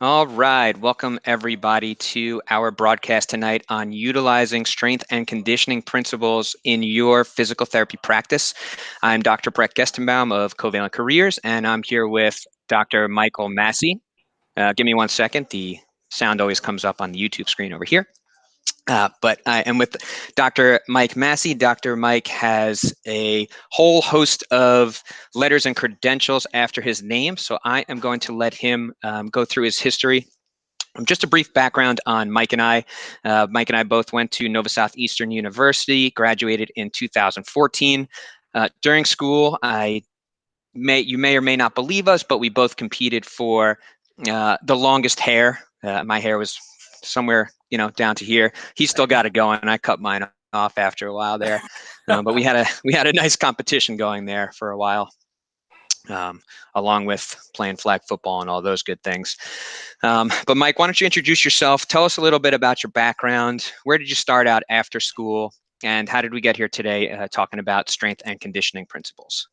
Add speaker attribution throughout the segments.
Speaker 1: All right. Welcome, everybody, to our broadcast tonight on utilizing strength and conditioning principles in your physical therapy practice. I'm Dr. Brett Gestenbaum of Covalent Careers, and I'm here with Dr. Michael Masi. Give me 1 second. The sound always comes up on the YouTube screen over here. But I am with Dr. Mike Masi. Dr. Mike has a whole host of letters and credentials after his name, so I am going to let him go through his history. Just a brief background on Mike and I. Mike and I both went to Nova Southeastern University, graduated in 2014. During school, you may or may not believe us, but we both competed for the longest hair. My hair was somewhere, down to here. He still got it going. I cut mine off after a while there, but we had a nice competition going there for a while, along with playing flag football and all those good things. But Mike, why don't you introduce yourself? Tell us a little bit about your background. Where did you start out after school, and how did we get here today talking about strength and conditioning principles?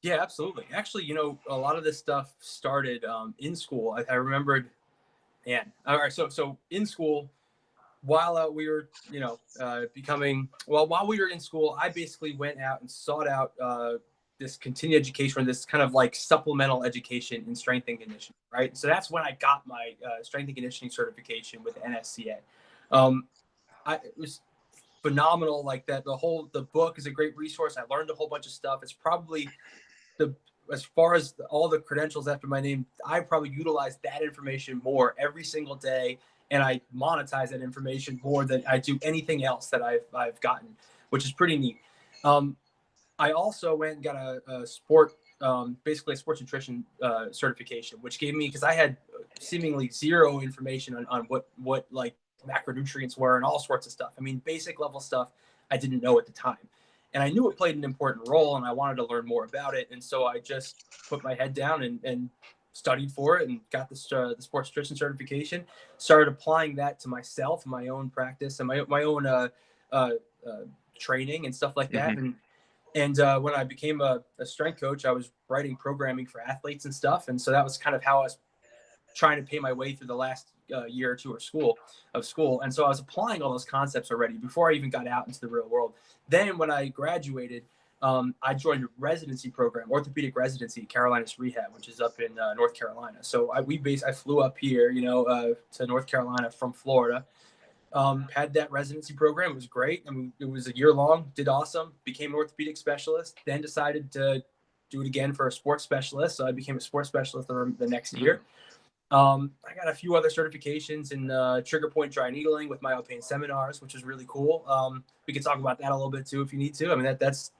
Speaker 2: Yeah, absolutely. Actually, a lot of this stuff started in school. I remembered, man. All right, so in school, while we were, while we were in school, I basically went out and sought out this continuing education, or this kind of like supplemental education in strength and conditioning, right? So that's when I got my strength and conditioning certification with NSCA. It was phenomenal. Like that, the book is a great resource. I learned a whole bunch of stuff. It's probably as far as all the credentials after my name, I probably utilize that information more every single day, and I monetize that information more than I do anything else that I've gotten, which is pretty neat. I also went and got basically a sports nutrition certification, which gave me, because I had seemingly zero information on what like macronutrients were and all sorts of stuff. I mean, basic level stuff I didn't know at the time. And I knew it played an important role, and I wanted to learn more about it. And so I just put my head down and studied for it and got the sports nutrition certification. Started applying that to myself, my own practice, and my own training and stuff like that.
Speaker 1: Mm-hmm.
Speaker 2: And when I became a strength coach, I was writing programming for athletes and stuff. And so that was kind of how I was trying to pay my way through the last year or two of school. And so I was applying all those concepts already before I even got out into the real world. Then when I graduated, I joined a residency program, orthopedic residency, Carolinas Rehab, which is up in North Carolina. So I flew up here, to North Carolina from Florida. Had that residency program. It was great. I mean, it was a year long, did awesome, became an orthopedic specialist, then decided to do it again for a sports specialist. So I became a sports specialist the next year. I got a few other certifications in trigger point dry needling with myopain seminars, which is really cool. We could talk about that a little bit too if you need to. I mean, that's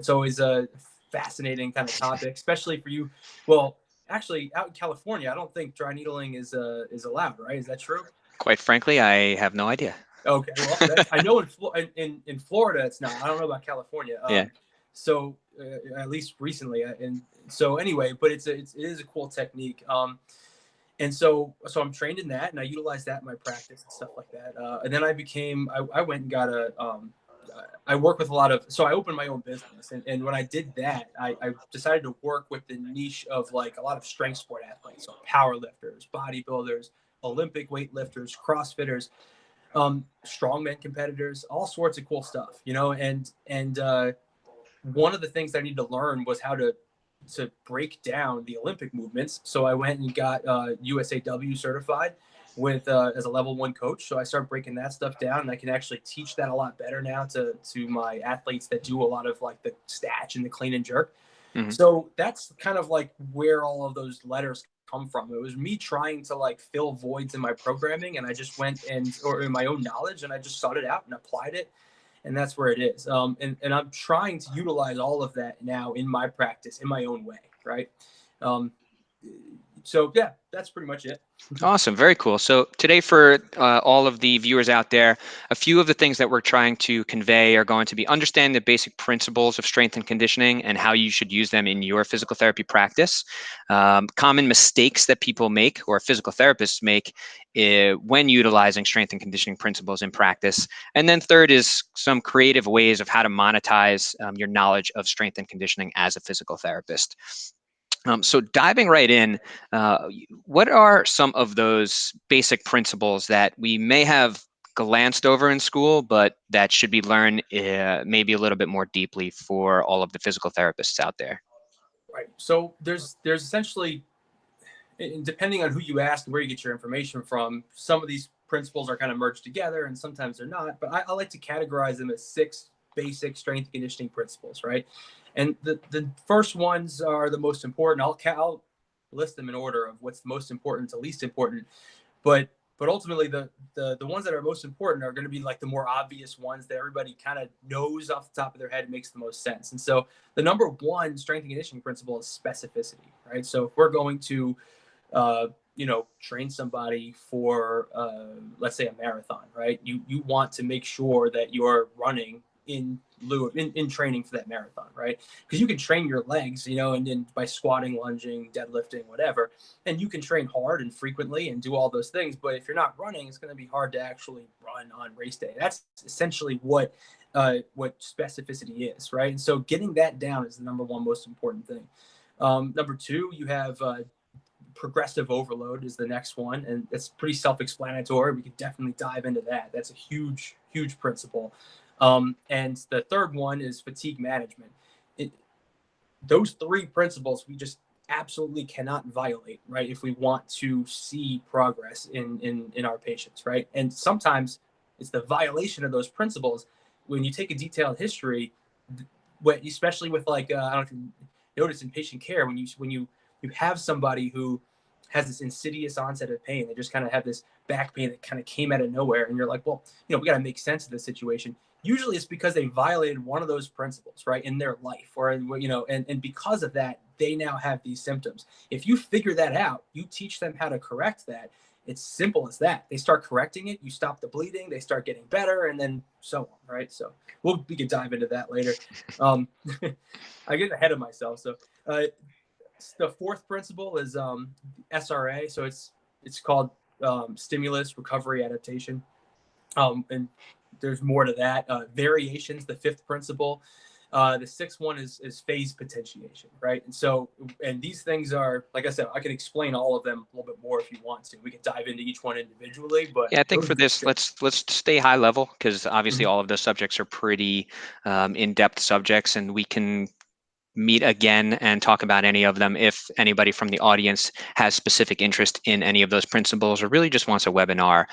Speaker 2: always a fascinating kind of topic, especially for you. Well, actually, out in California, I don't think dry needling is allowed, right? Is that true?
Speaker 1: Quite frankly, I have no idea.
Speaker 2: Okay, well, I know in Florida it's not. I don't know about California.
Speaker 1: Yeah.
Speaker 2: So at least recently, and so anyway, but it is a cool technique. And so I'm trained in that, and I utilize that in my practice and stuff like that. And then I went and got I work with a lot of, so I opened my own business. And when I did that, I decided to work with the niche of like a lot of strength sport athletes, so power lifters, bodybuilders, Olympic weightlifters, CrossFitters, strongman competitors, all sorts of cool stuff, and one of the things that I needed to learn was how to break down the Olympic movements. So I went and got USAW certified with as a level 1 coach. So I started breaking that stuff down, and I can actually teach that a lot better now to my athletes that do a lot of like the snatch and the clean and jerk. Mm-hmm. So that's kind of like where all of those letters come from. It was me trying to like fill voids in my programming, and I just went or in my own knowledge, and I just sought it out and applied it. And that's where it is. And I'm trying to utilize all of that now in my practice in my own way, right? So yeah, that's pretty much it.
Speaker 1: Awesome. Very cool. So today, for all of the viewers out there, a few of the things that we're trying to convey are going to be understand the basic principles of strength and conditioning and how you should use them in your physical therapy practice, common mistakes that people make or physical therapists make when utilizing strength and conditioning principles in practice. And then third is some creative ways of how to monetize your knowledge of strength and conditioning as a physical therapist. So diving right in, what are some of those basic principles that we may have glanced over in school, but that should be learned maybe a little bit more deeply for all of the physical therapists out there?
Speaker 2: Right. So there's essentially, depending on who you ask and where you get your information from, some of these principles are kind of merged together and sometimes they're not. But I like to categorize them as 6 basic strength conditioning principles, right? And the first ones are the most important. I'll list them in order of what's most important to least important. But ultimately the ones that are most important are going to be like the more obvious ones that everybody kind of knows off the top of their head, makes the most sense. And so the number one strength and conditioning principle is specificity, right? So if we're going to train somebody for, let's say, a marathon, right? You want to make sure that you're running in lieu of, in training for that marathon, right? Because you can train your legs, and then by squatting, lunging, deadlifting, whatever, and you can train hard and frequently and do all those things. But if you're not running, it's going to be hard to actually run on race day. That's essentially what specificity is, right? And so getting that down is the number one most important thing. Number two, you have progressive overload is the next one, and it's pretty self-explanatory. We could definitely dive into that. That's a huge principle. And the third one is fatigue management. Those 3 principles we just absolutely cannot violate, right, if we want to see progress in our patients, right? And sometimes it's the violation of those principles. When you take a detailed history, especially with like, I don't know if you notice in patient care, when you have somebody who has this insidious onset of pain, they just kind of have this back pain that kind of came out of nowhere, and you're like, well, we got to make sense of the situation. Usually it's because they violated one of those principles, right, in their life, or and because of that, they now have these symptoms. If you figure that out, you teach them how to correct that. It's simple as that. They start correcting it, you stop the bleeding, they start getting better, and then so on, right? So we could dive into that later. I get ahead of myself. So the fourth principle is SRA. So it's called stimulus, recovery, adaptation. And there's more to that. Variations, the fifth principle. The sixth one is phase potentiation, right? And these things are, like I said, I can explain all of them a little bit more if you want to. We can dive into each one individually, but
Speaker 1: Yeah, I think for this, let's stay high level, because obviously all of those subjects are pretty in-depth subjects, and we can meet again and talk about any of them if anybody from the audience has specific interest in any of those principles, or really just wants a webinar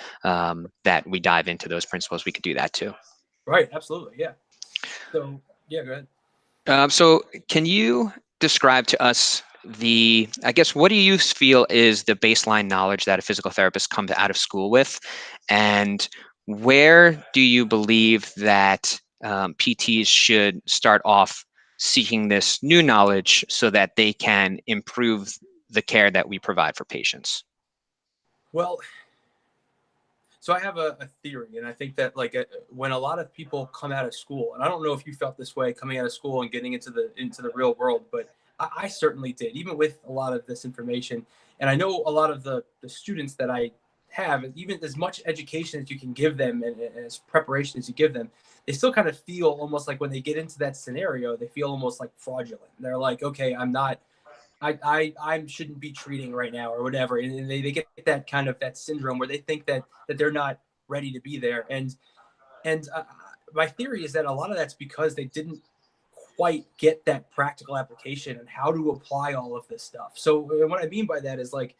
Speaker 1: that we dive into those principles. We could do that too.
Speaker 2: Right, absolutely, yeah. So yeah, go ahead.
Speaker 1: So can you describe to us I guess, what do you feel is the baseline knowledge that a physical therapist comes out of school with, and where do you believe that PTs should start off seeking this new knowledge so that they can improve the care that we provide for patients?
Speaker 2: Well, so I have a theory, and I think that when a lot of people come out of school, and I don't know if you felt this way coming out of school and getting into the real world, but I certainly did, even with a lot of this information. And I know a lot of the students that I have, even as much education as you can give them and as preparation as you give them, they still kind of feel almost like when they get into that scenario, they feel almost like fraudulent. They're like, okay, I'm not I shouldn't be treating right now or whatever. And they get that kind of that syndrome where they think that they're not ready to be there. And my theory is that a lot of that's because they didn't quite get that practical application and how to apply all of this stuff. So what I mean by that is like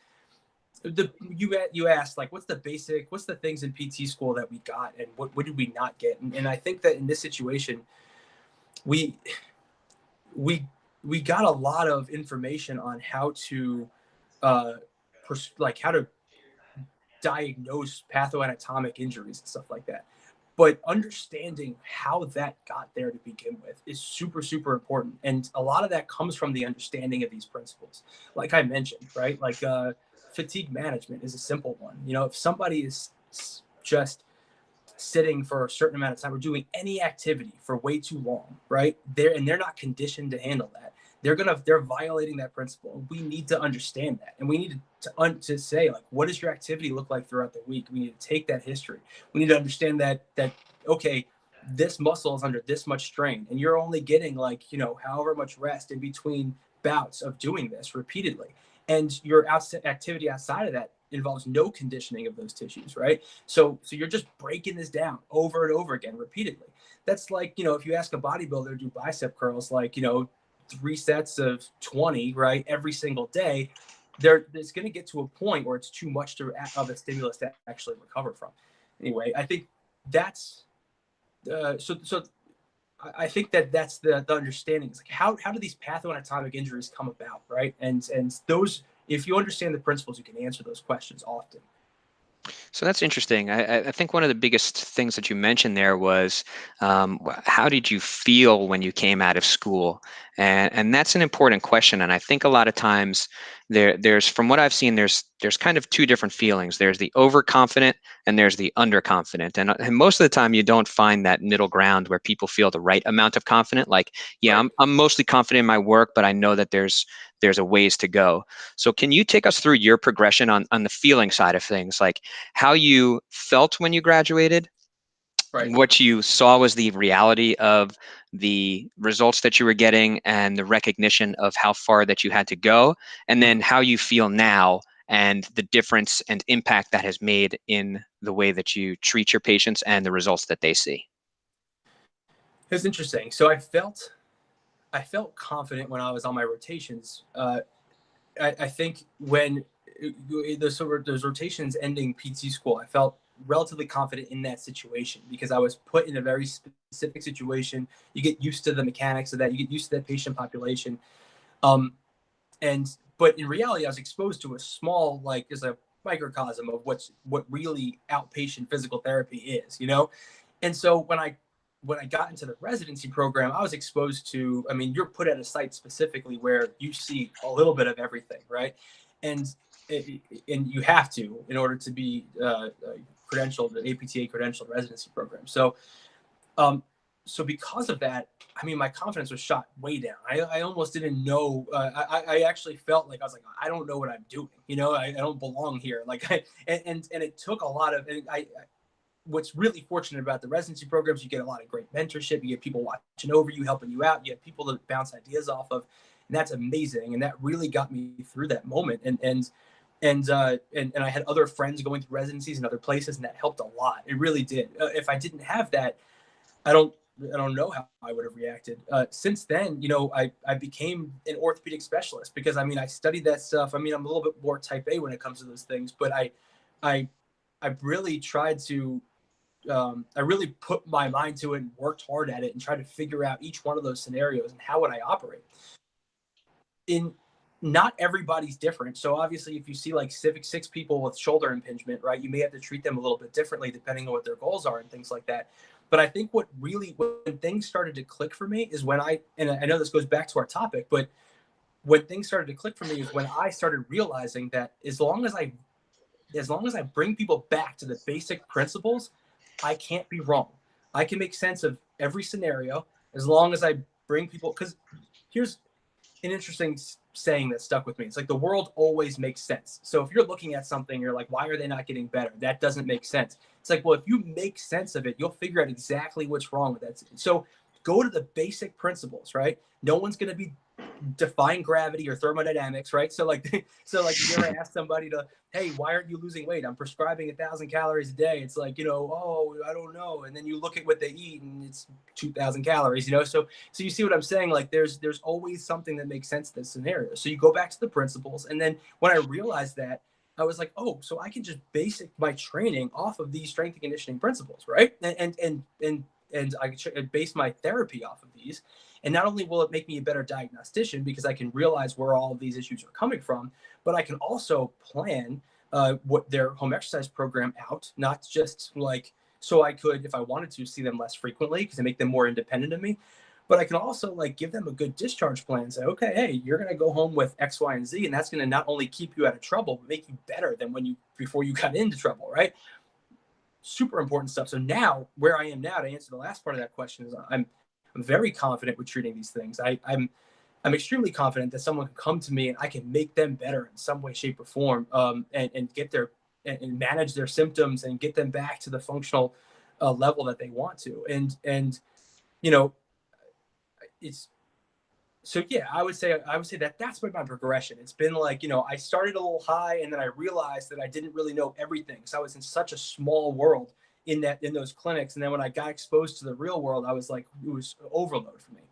Speaker 2: you asked, like, what's the things in PT school that we got and what did we not get? And I think that in this situation, we we we got a lot of information on how to how to diagnose pathoanatomic injuries and stuff like that. But understanding how that got there to begin with is super important, and a lot of that comes from the understanding of these principles. Like I mentioned, right? Like fatigue management is a simple one. If somebody is just sitting for a certain amount of time or doing any activity for way too long, right? They're not conditioned to handle that. They're violating that principle. We need to understand that, and we need to say, like, what does your activity look like throughout the week? We need to take that history. We need to understand that okay, this muscle is under this much strain, and you're only getting, like, however much rest in between bouts of doing this repeatedly. And your activity outside of that involves no conditioning of those tissues, right? So you're just breaking this down over and over again repeatedly. That's like, if you ask a bodybuilder to do bicep curls, like, 3 sets of 20, right, every single day, there's going to get to a point where it's too much of a stimulus to actually recover from. Anyway, I think that's so I think that's the understanding. It's like how do these pathoanatomic injuries come about, right? And those, if you understand the principles, you can answer those questions often.
Speaker 1: So that's interesting. I think one of the biggest things that you mentioned there was how did you feel when you came out of school? And that's an important question. And I think a lot of times there's from what I've seen, there's kind of two different feelings. There's the overconfident and there's the underconfident. And most of the time you don't find that middle ground where people feel the right amount of confident. Like, yeah,
Speaker 2: Right.
Speaker 1: I'm mostly confident in my work, but I know that there's a ways to go. So can you take us through your progression on the feeling side of things? Like how you felt when you graduated,
Speaker 2: Right.
Speaker 1: what you saw was the reality of the results that you were getting and the recognition of how far that you had to go, and then
Speaker 2: Mhm.
Speaker 1: how you feel now and the difference and impact that has made in the way that you treat your patients and the results that they see.
Speaker 2: It's interesting. So I felt confident when I was on my rotations. I think when those rotations ending PT school, I felt relatively confident in that situation because I was put in a very specific situation. You get used to the mechanics of that. You get used to that patient population. Um, but in reality, I was exposed to a small, like, as a microcosm of what really outpatient physical therapy is. And so when I got into the residency program, I was exposed to, I mean, you're put at a site specifically where you see a little bit of everything, right? And and you have to in order to be credentialed, the APTA credentialed residency program. Um, so because of that, I mean, my confidence was shot way down. I almost didn't know. I actually felt like I was like, I don't know what I'm doing. I don't belong here. Like, and it took a lot of. And what's really fortunate about the residency programs, you get a lot of great mentorship. You get people watching over you, helping you out. You have people to bounce ideas off of, and that's amazing. And that really got me through that moment. And I had other friends going through residencies in other places, and that helped a lot. It really did. If I didn't have that, I don't I don't know how I would have reacted. Since then, I became an orthopedic specialist because I mean I studied that stuff. I mean I'm a little bit more type A when it comes to those things, but I I really tried to I really put my mind to it and worked hard at it and tried to figure out each one of those scenarios and how would I operate. In Not everybody's different. So obviously, if you see like civic six people with shoulder impingement, right, you may have to treat them a little bit differently depending on what their goals are and things like that. But I think when things started to click for me is when and I know this goes back to our topic, but when things started to click for me is when I started realizing that as long as I bring people back to the basic principles, I can't be wrong. I can make sense of every scenario as long as I bring people. Because here's an interesting saying that stuck with me. It's like the world always makes sense. So if you're looking at something, you're like, why are they not getting better? That doesn't make sense. It's like, well, if you make sense of it, you'll figure out exactly what's wrong with that. So go to the basic principles, right? No one's going to be define gravity or thermodynamics, right? So like if you ever ask somebody to, hey, why aren't you losing weight? I'm prescribing 1,000 calories a day. It's like, oh, I don't know. And then you look at what they eat and it's 2,000 calories. So you see what I'm saying? Like there's always something that makes sense in this scenario. So you go back to the principles. And then when I realized that, I was like, oh, so I can just basic my training off of these strength and conditioning principles, right? And I can base my therapy off of these. And not only will it make me a better diagnostician because I can realize where all of these issues are coming from, but I can also plan what their home exercise program out, not just like so I could, if I wanted to, see them less frequently because they make them more independent of me. But I can also like give them a good discharge plan and say, okay, hey, you're going to go home with X, Y, and Z, and that's going to not only keep you out of trouble, but make you better than before you got into trouble, right? Super important stuff. So now, where I am now, to answer the last part of that question, is I'm very confident with treating these things. I'm extremely confident that someone can come to me and I can make them better in some way, shape, or form, and get and manage their symptoms and get them back to the functional level that they want to. And you know, it's So yeah, I would say that that's been my progression. It's been like, I started a little high and then I realized that I didn't really know everything. So I was in such a small world in those clinics. And then when I got exposed to the real world, I was like, it was overload for me.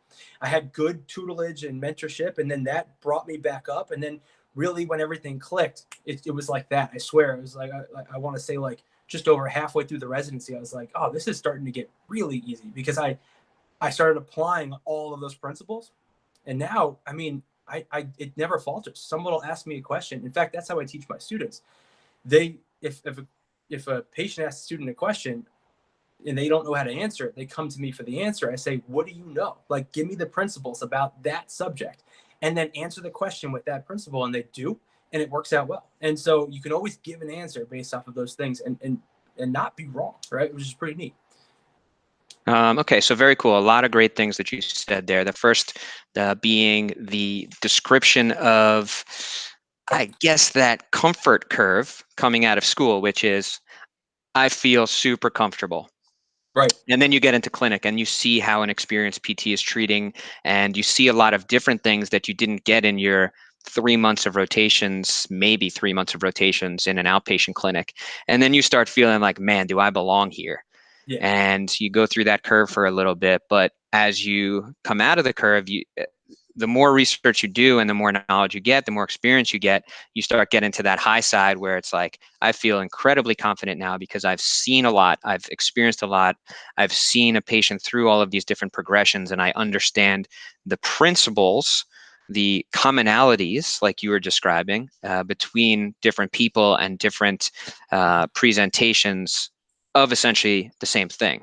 Speaker 2: I had good tutelage and mentorship, and then that brought me back up. And then really when everything clicked, it was like that. I swear. It was like, I want to say like just over halfway through the residency, I was like, oh, this is starting to get really easy, because I started applying all of those principles. And now, I mean, it never falters. Someone will ask me a question. In fact, that's how I teach my students. They, if a patient asks a student a question and they don't know how to answer it, they come to me for the answer. I say, what do you know? Like, give me the principles about that subject, and then answer the question with that principle. And they do, and it works out well. And so you can always give an answer based off of those things, and not be wrong, right? Which is pretty neat.
Speaker 1: Okay, so very cool. A lot of great things that you said there. The first being the description of, I guess, that comfort curve coming out of school, which is, I feel super comfortable.
Speaker 2: Right.
Speaker 1: And then you get into clinic and you see how an experienced PT is treating, and you see a lot of different things that you didn't get in your 3 months of rotations, maybe 3 months of rotations in an outpatient clinic. And then you start feeling like, man, do I belong here?
Speaker 2: Yeah.
Speaker 1: And you go through that curve for a little bit, but as you come out of the curve, the more research you do and the more knowledge you get, the more experience you get, you start getting to that high side where it's like, I feel incredibly confident now because I've seen a lot, I've experienced a lot, I've seen a patient through all of these different progressions, and I understand the principles, the commonalities, like you were describing, between different people and different presentations of essentially the same thing.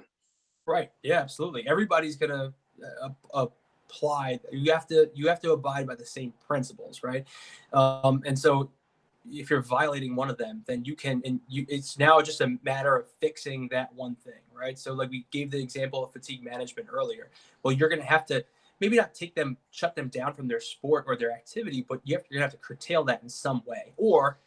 Speaker 2: Right. Yeah, absolutely. Everybody's gonna apply. You have to abide by the same principles, right? And so if you're violating one of them, then you can, and you, it's now just a matter of fixing that one thing, right? So like we gave the example of fatigue management earlier. Well, you're gonna have to maybe not shut them down from their sport or their activity, but you're gonna have to curtail that in some way, or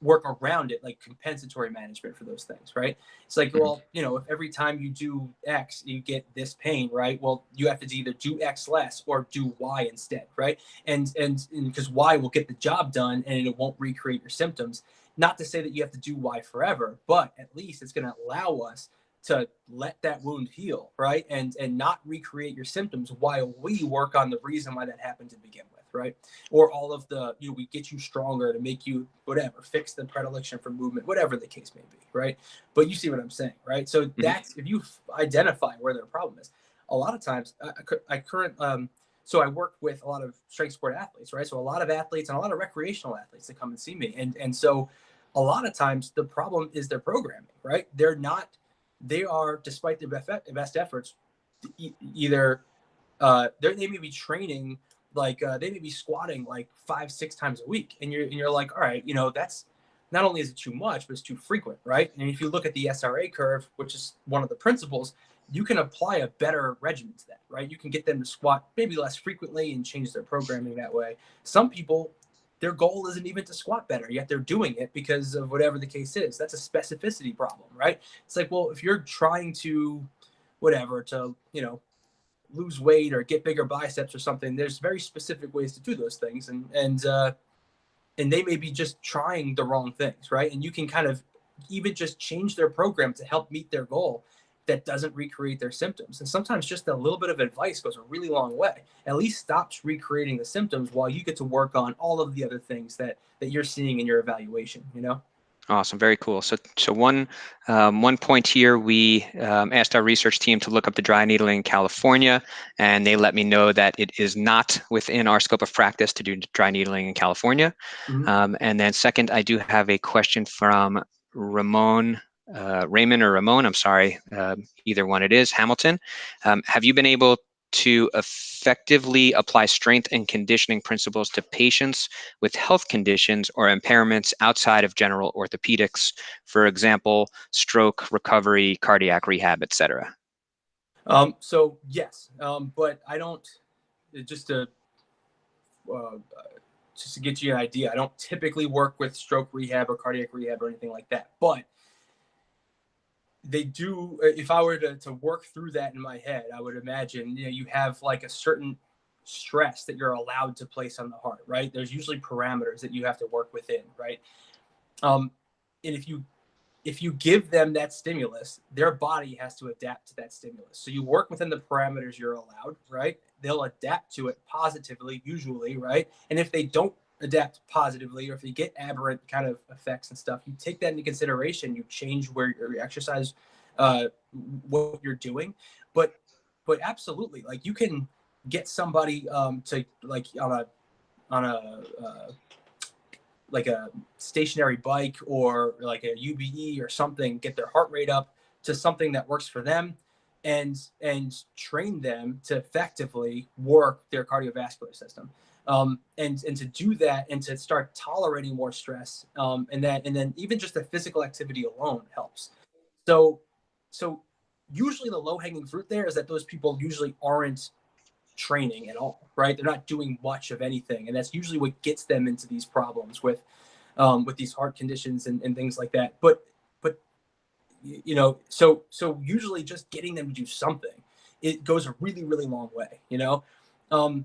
Speaker 2: work around it, like compensatory management for those things, right? It's like,
Speaker 1: Mhm.
Speaker 2: well, if every time you do X you get this pain, right? Well, you have to either do X less or do Y instead, right? And because Y will get the job done and it won't recreate your symptoms. Not to say that you have to do Y forever, but at least it's going to allow us to let that wound heal, right? And not recreate your symptoms while we work on the reason why that happened to begin with, right? Or all of the, we get you stronger to make you whatever, fix the predilection for movement, whatever the case may be, right? But you see what I'm saying, right? So
Speaker 1: Mhm.
Speaker 2: that's, if you identify where their problem is. A lot of times, so I work with a lot of strength sport athletes, right? So a lot of athletes and a lot of recreational athletes that come and see me, and so a lot of times the problem is their programming, right? They are, despite their best efforts, either they may be training like they may be squatting like 5-6 times a week, and you're like, all right, that's not only is it too much, but it's too frequent, right? And if you look at the SRA curve, which is one of the principles, you can apply a better regimen to that, right? You can get them to squat maybe less frequently and change their programming that way. Some people, their goal isn't even to squat better, yet they're doing it because of whatever the case is. That's a specificity problem, right? It's like, well, if you're trying to whatever to lose weight or get bigger biceps or something, there's very specific ways to do those things, and they may be just trying the wrong things, right? And you can kind of even just change their program to help meet their goal that doesn't recreate their symptoms. And sometimes just a little bit of advice goes a really long way. At least stops recreating the symptoms while you get to work on all of the other things that you're seeing in your evaluation.
Speaker 1: Awesome, very cool. So one point here, we asked our research team to look up the dry needling in California, and they let me know that it is not within our scope of practice to do dry needling in California.
Speaker 2: Mm-hmm.
Speaker 1: And then second, I do have a question from Ramon, Raymond or Ramon, I'm sorry, either one it is, Hamilton. Have you been able to effectively apply strength and conditioning principles to patients with health conditions or impairments outside of general orthopedics, for example, stroke recovery, cardiac rehab, etc.?
Speaker 2: So yes, but I don't, just to uh, just to get you an idea, I don't typically work with stroke rehab or cardiac rehab or anything like that. But they do. If I were to work through that in my head, I would imagine you have like a certain stress that you're allowed to place on the heart, right? There's usually parameters that you have to work within, right? And if you give them that stimulus, their body has to adapt to that stimulus. So you work within the parameters you're allowed, right? They'll adapt to it positively, usually, right? And if they don't adapt positively, or if you get aberrant kind of effects and stuff, you take that into consideration. You change where your exercise, what you're doing, but absolutely, like you can get somebody to like on a like a stationary bike or like a UBE or something, get their heart rate up to something that works for them, and train them to effectively work their cardiovascular system. And to do that and to start tolerating more stress, and then even just the physical activity alone helps. So so usually the low hanging fruit there is that those people usually aren't training at all, right? They're not doing much of anything, and that's usually what gets them into these problems with these heart conditions and things like that. But you know, so usually just getting them to do something, it goes a really really long way. You know, um,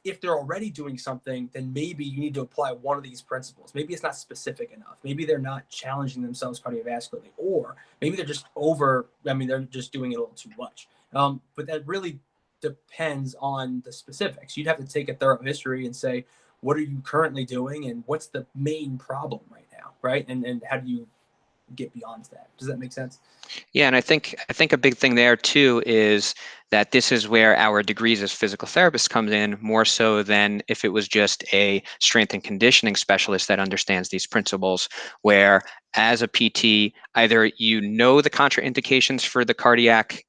Speaker 2: if they're already doing something, then maybe you need to apply one of these principles. Maybe it's not specific enough. Maybe they're not challenging themselves cardiovascularly, or maybe they're just over. I mean, they're just doing it a little too much. But that really depends on the specifics. You'd have to take a thorough history and say, what are you currently doing, and what's the main problem right now, right? And how do you get beyond that? Does that make sense?
Speaker 1: Yeah, and I think a big thing there too is that this is where our degrees as physical therapists comes in more so than if it was just a strength and conditioning specialist that understands these principles, where as a PT, either you know the contraindications for the cardiac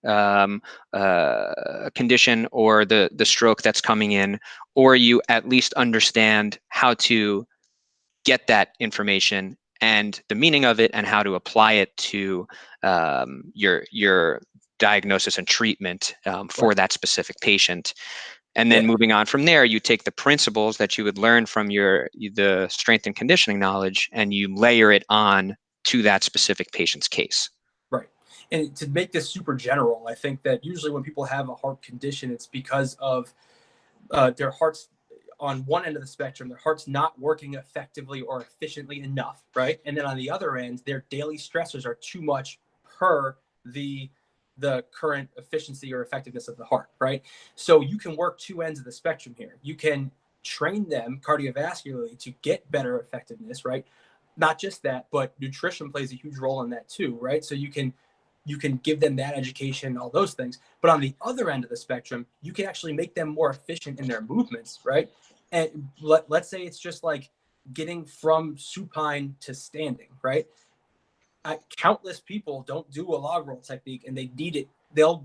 Speaker 1: condition or the stroke that's coming in, or you at least understand how to get that information and the meaning of it and how to apply it to your diagnosis and treatment for
Speaker 2: Right.
Speaker 1: that specific patient. And then
Speaker 2: Yeah.
Speaker 1: moving on from there, you take the principles that you would learn from the strength and conditioning knowledge and you layer it on to that specific patient's case.
Speaker 2: Right. And to make this super general, I think that usually when people have a heart condition, it's because of their heart's on one end of the spectrum, their heart's not working effectively or efficiently enough, right? And then on the other end, their daily stressors are too much per the current efficiency or effectiveness of the heart, right? So you can work two ends of the spectrum here. You can train them cardiovascularly to get better effectiveness, right? Not just that, but nutrition plays a huge role in that too, right? So you can give them that education, all those things. But on the other end of the spectrum, you can actually make them more efficient in their movements, right? And let's say it's just like getting from supine to standing, right? Countless people don't do a log roll technique and they need it. They'll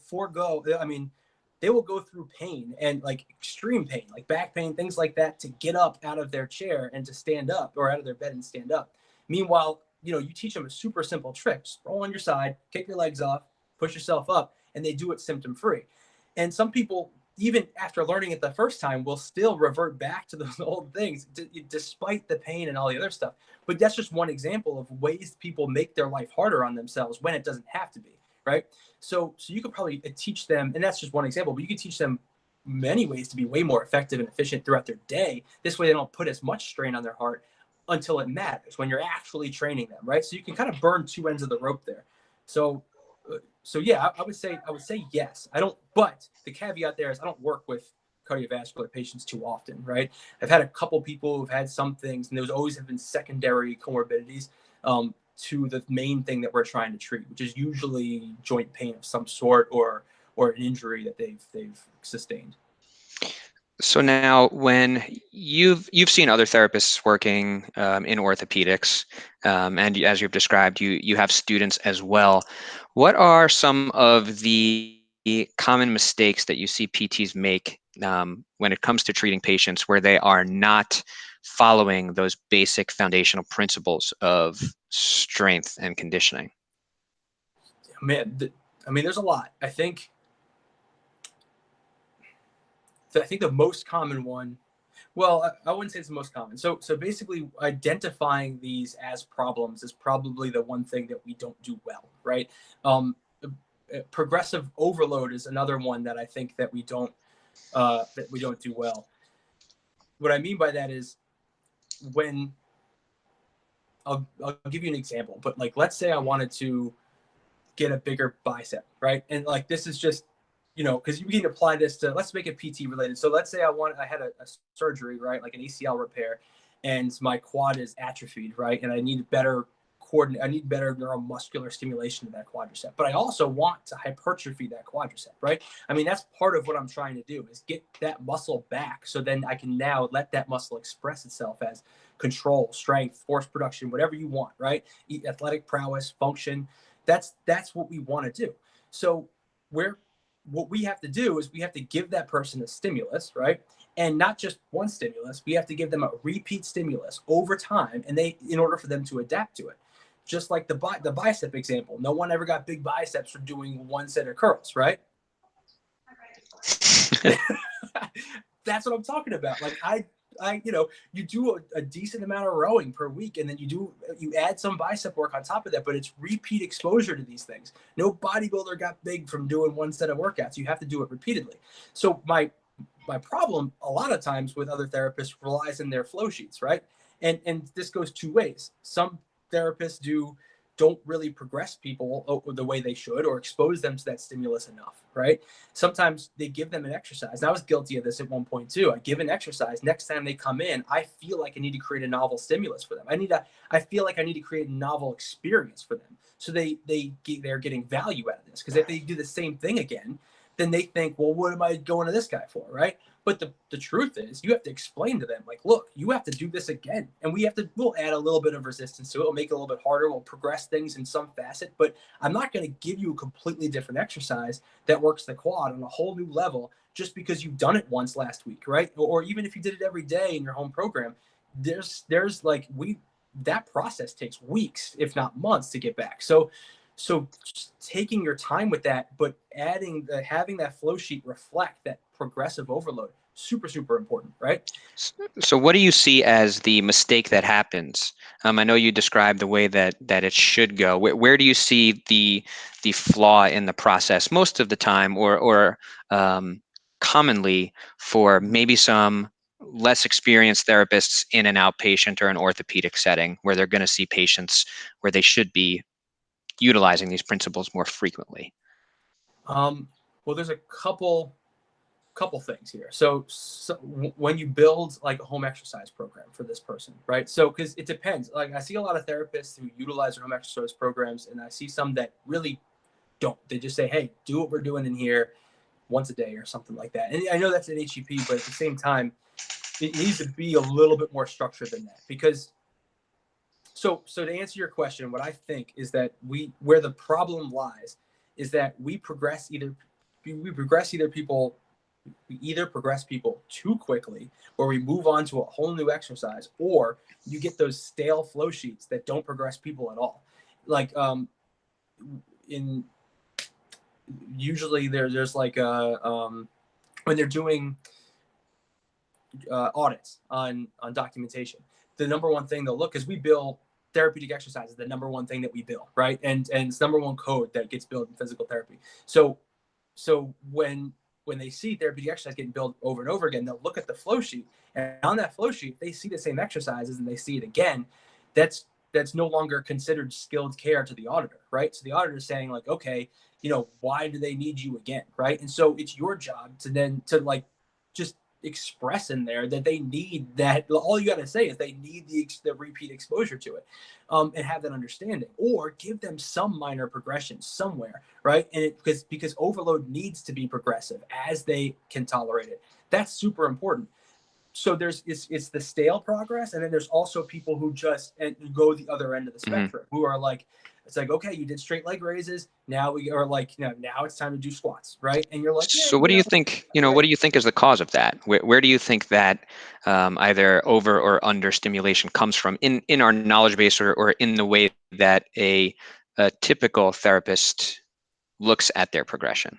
Speaker 2: forego, I mean, they will go through pain and like extreme pain, like back pain, things like that, to get up out of their chair and to stand up, or out of their bed and stand up. Meanwhile, you know, you teach them a super simple trick: just roll on your side, kick your legs off, push yourself up, and they do it symptom free. And some people, even after learning it the first time, will still revert back to those old things, despite the pain and all the other stuff. But that's just one example of ways people make their life harder on themselves when it doesn't have to be, right? So you could probably teach them, and that's just one example, but you could teach them many ways to be way more effective and efficient throughout their day. This way they don't put as much strain on their heart until it matters when you're actually training them, right? So you can kind of burn two ends of the rope there. So so yeah, I would say yes. I don't, but the caveat there is I don't work with cardiovascular patients too often, right? I've had a couple people who've had some things, and those always have been secondary comorbidities to the main thing that we're trying to treat, which is usually joint pain of some sort, or an injury that they've sustained.
Speaker 1: So now, when you've seen other therapists working in orthopedics, and as you've described, you have students as well. What are some of the common mistakes that you see PTs make when it comes to treating patients where they are not following those basic foundational principles of strength and conditioning?
Speaker 2: Man, I mean, there's a lot. I think the most common one, well, I wouldn't say it's the most common. So basically, identifying these as problems is probably the one thing that we don't do well, right? Progressive overload is another one that I think that we don't that we don't do well. What I mean by that is when I'll give you an example, but like, let's say I wanted to get a bigger bicep, right? And like, this is just, because you can apply this to, let's make it PT related. So let's say I had a surgery, right? Like an ACL repair, and my quad is atrophied, right? And I need better neuromuscular stimulation of that quadricep. But I also want to hypertrophy that quadricep, right? I mean, that's part of what I'm trying to do, is get that muscle back. So then I can now let that muscle express itself as control, strength, force production, whatever you want, right? Athletic prowess, function. That's what we want to do. So what we have to do is we have to give that person a stimulus, right? And not just one stimulus, we have to give them a repeat stimulus over time, and in order for them to adapt to it. Just like the bicep example, no one ever got big biceps from doing one set of curls, right? That's what I'm talking about. Like you do a decent amount of rowing per week, and then you add some bicep work on top of that, but it's repeat exposure to these things. No bodybuilder got big from doing one set of workouts. You have to do it repeatedly. So my problem a lot of times with other therapists relies on their flow sheets, right? And this goes two ways. Some therapists don't really progress people the way they should, or expose them to that stimulus enough, right? Sometimes they give them an exercise. And I was guilty of this at one point too. I give an exercise. Next time they come in, I feel like I need to create a novel stimulus for them. I feel like I need to create a novel experience for them. So they're getting value out of this. Because if they do the same thing again, then they think, well, what am I going to this guy for, right? But the truth is, you have to explain to them, like, look, you have to do this again. And we'll add a little bit of resistance to it. We'll make it a little bit harder. We'll progress things in some facet. But I'm not going to give you a completely different exercise that works the quad on a whole new level just because you've done it once last week, right? Or even if you did it every day in your home program, that process takes weeks, if not months, to get back. So taking your time with that, but having that flow sheet reflect that progressive overload, super, super important, right?
Speaker 1: So what do you see as the mistake that happens? I know you described the way that it should go. Where do you see the flaw in the process most of the time, or commonly for maybe some less experienced therapists in an outpatient or an orthopedic setting, where they're going to see patients where they should be utilizing these principles more frequently?
Speaker 2: Well, there's a couple things here. So when you build like a home exercise program for this person, right? So because it depends. Like, I see a lot of therapists who utilize their home exercise programs, and I see some that really don't. They just say, hey, do what we're doing in here once a day or something like that. And I know that's an HEP, but at the same time, it needs to be a little bit more structured than that. Because so to answer your question, what I think is that where the problem lies is that we either progress people too quickly, or we move on to a whole new exercise, or you get those stale flow sheets that don't progress people at all. Like usually there's like when they're doing audits on documentation, the number one thing they'll look is we bill therapeutic exercises, the number one thing that we bill, right? And it's number one code that gets billed in physical therapy. So when they see therapeutic exercise getting billed over and over again, they'll look at the flow sheet, and on that flow sheet, they see the same exercises and they see it again. That's no longer considered skilled care to the auditor, right? So the auditor is saying like, okay, why do they need you again, right? And so it's your job to like just express in there that they need that. All you got to say is they need the repeat exposure to it, and have that understanding, or give them some minor progression somewhere, right? And because overload needs to be progressive as they can tolerate it. That's super important. So it's the stale progress, and then there's also people who just go the other end of the spectrum, who are like, it's like, okay, you did straight leg raises, now we are like, now it's time to do squats, right? And you're like,
Speaker 1: so what do you think, what do you think is the cause of that? Where do you think that either over or under stimulation comes from in our knowledge base, or in the way that a typical therapist looks at their progression?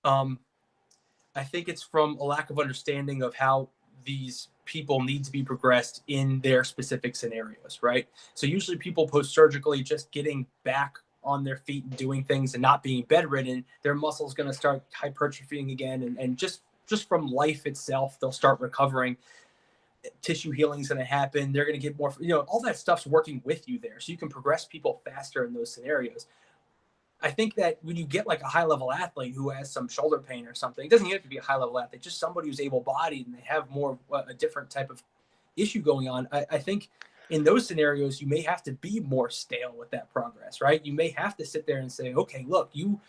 Speaker 2: I think it's from a lack of understanding of how these people need to be progressed in their specific scenarios, right? So usually people post-surgically just getting back on their feet and doing things and not being bedridden, their muscles going to start hypertrophying again and just just from life itself, they'll start recovering. Tissue healing is going to happen. They're going to get more, all that stuff's working with you there. So you can progress people faster in those scenarios. I think that when you get like a high level athlete who has some shoulder pain or something, it doesn't have to be a high level athlete, just somebody who's able bodied and they have more a different type of issue going on. I think in those scenarios, you may have to be more stale with that progress, right? You may have to sit there and say, okay, look, you